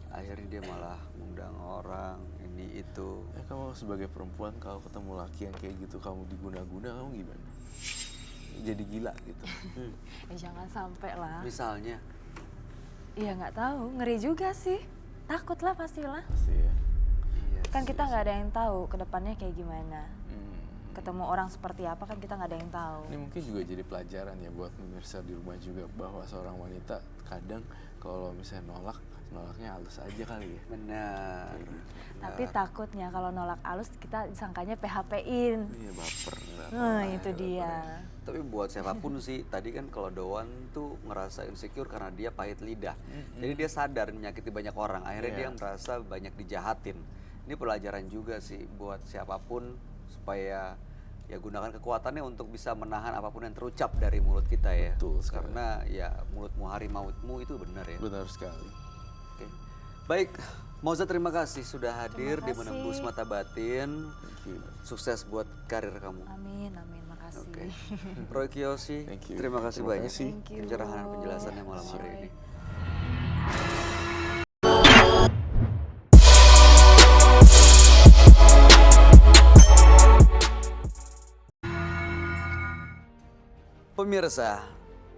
Akhirnya dia malah mengundang orang, ini itu. Ya kamu sebagai perempuan kalau ketemu laki yang kayak gitu, kamu diguna-guna, kamu gimana? Jadi gila gitu. Jangan sampai lah. Misalnya, Iya nggak tahu, ngeri juga sih. Takut lah pastilah. Pasti ya. iya Kan sih. kita nggak ada yang tahu ke depannya kayak gimana. Hmm. Ketemu orang seperti apa kan kita nggak ada yang tahu. Ini mungkin juga jadi pelajaran ya buat pemirsa di rumah juga, bahwa seorang wanita kadang kalau misalnya nolaknya halus aja kali ya. Benar. Tapi takutnya kalau nolak halus kita disangkanya PHP-in. Iya baper. Nah, itu dia. Tapi buat siapapun sih, tadi kan kalau Doan tuh ngerasa insecure karena dia pahit lidah. Jadi dia sadar menyakiti banyak orang, akhirnya dia merasa banyak dijahatin. Ini pelajaran juga sih buat siapapun supaya ya gunakan kekuatannya untuk bisa menahan apapun yang terucap dari mulut kita ya. Betul sekali. Karena ya mulutmu harimaumu itu benar ya. Benar sekali. Oke. Baik, Moza terima kasih sudah hadir di kasih. Menembus Mata Batin. Thank you. Sukses buat karir kamu. Amin, amin, makasih. Oke. Roy Kiyoshi, Thank you. terima kasih Terima banyak kasih. Thank you. pencerahan dan penjelasannya malam hari ini. Pemirsa,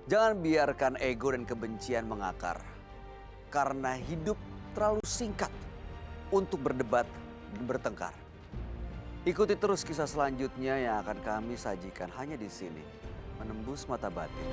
jangan biarkan ego dan kebencian mengakar. Karena hidup terlalu singkat untuk berdebat dan bertengkar. Ikuti terus kisah selanjutnya yang akan kami sajikan hanya di sini. Menembus Mata Batin.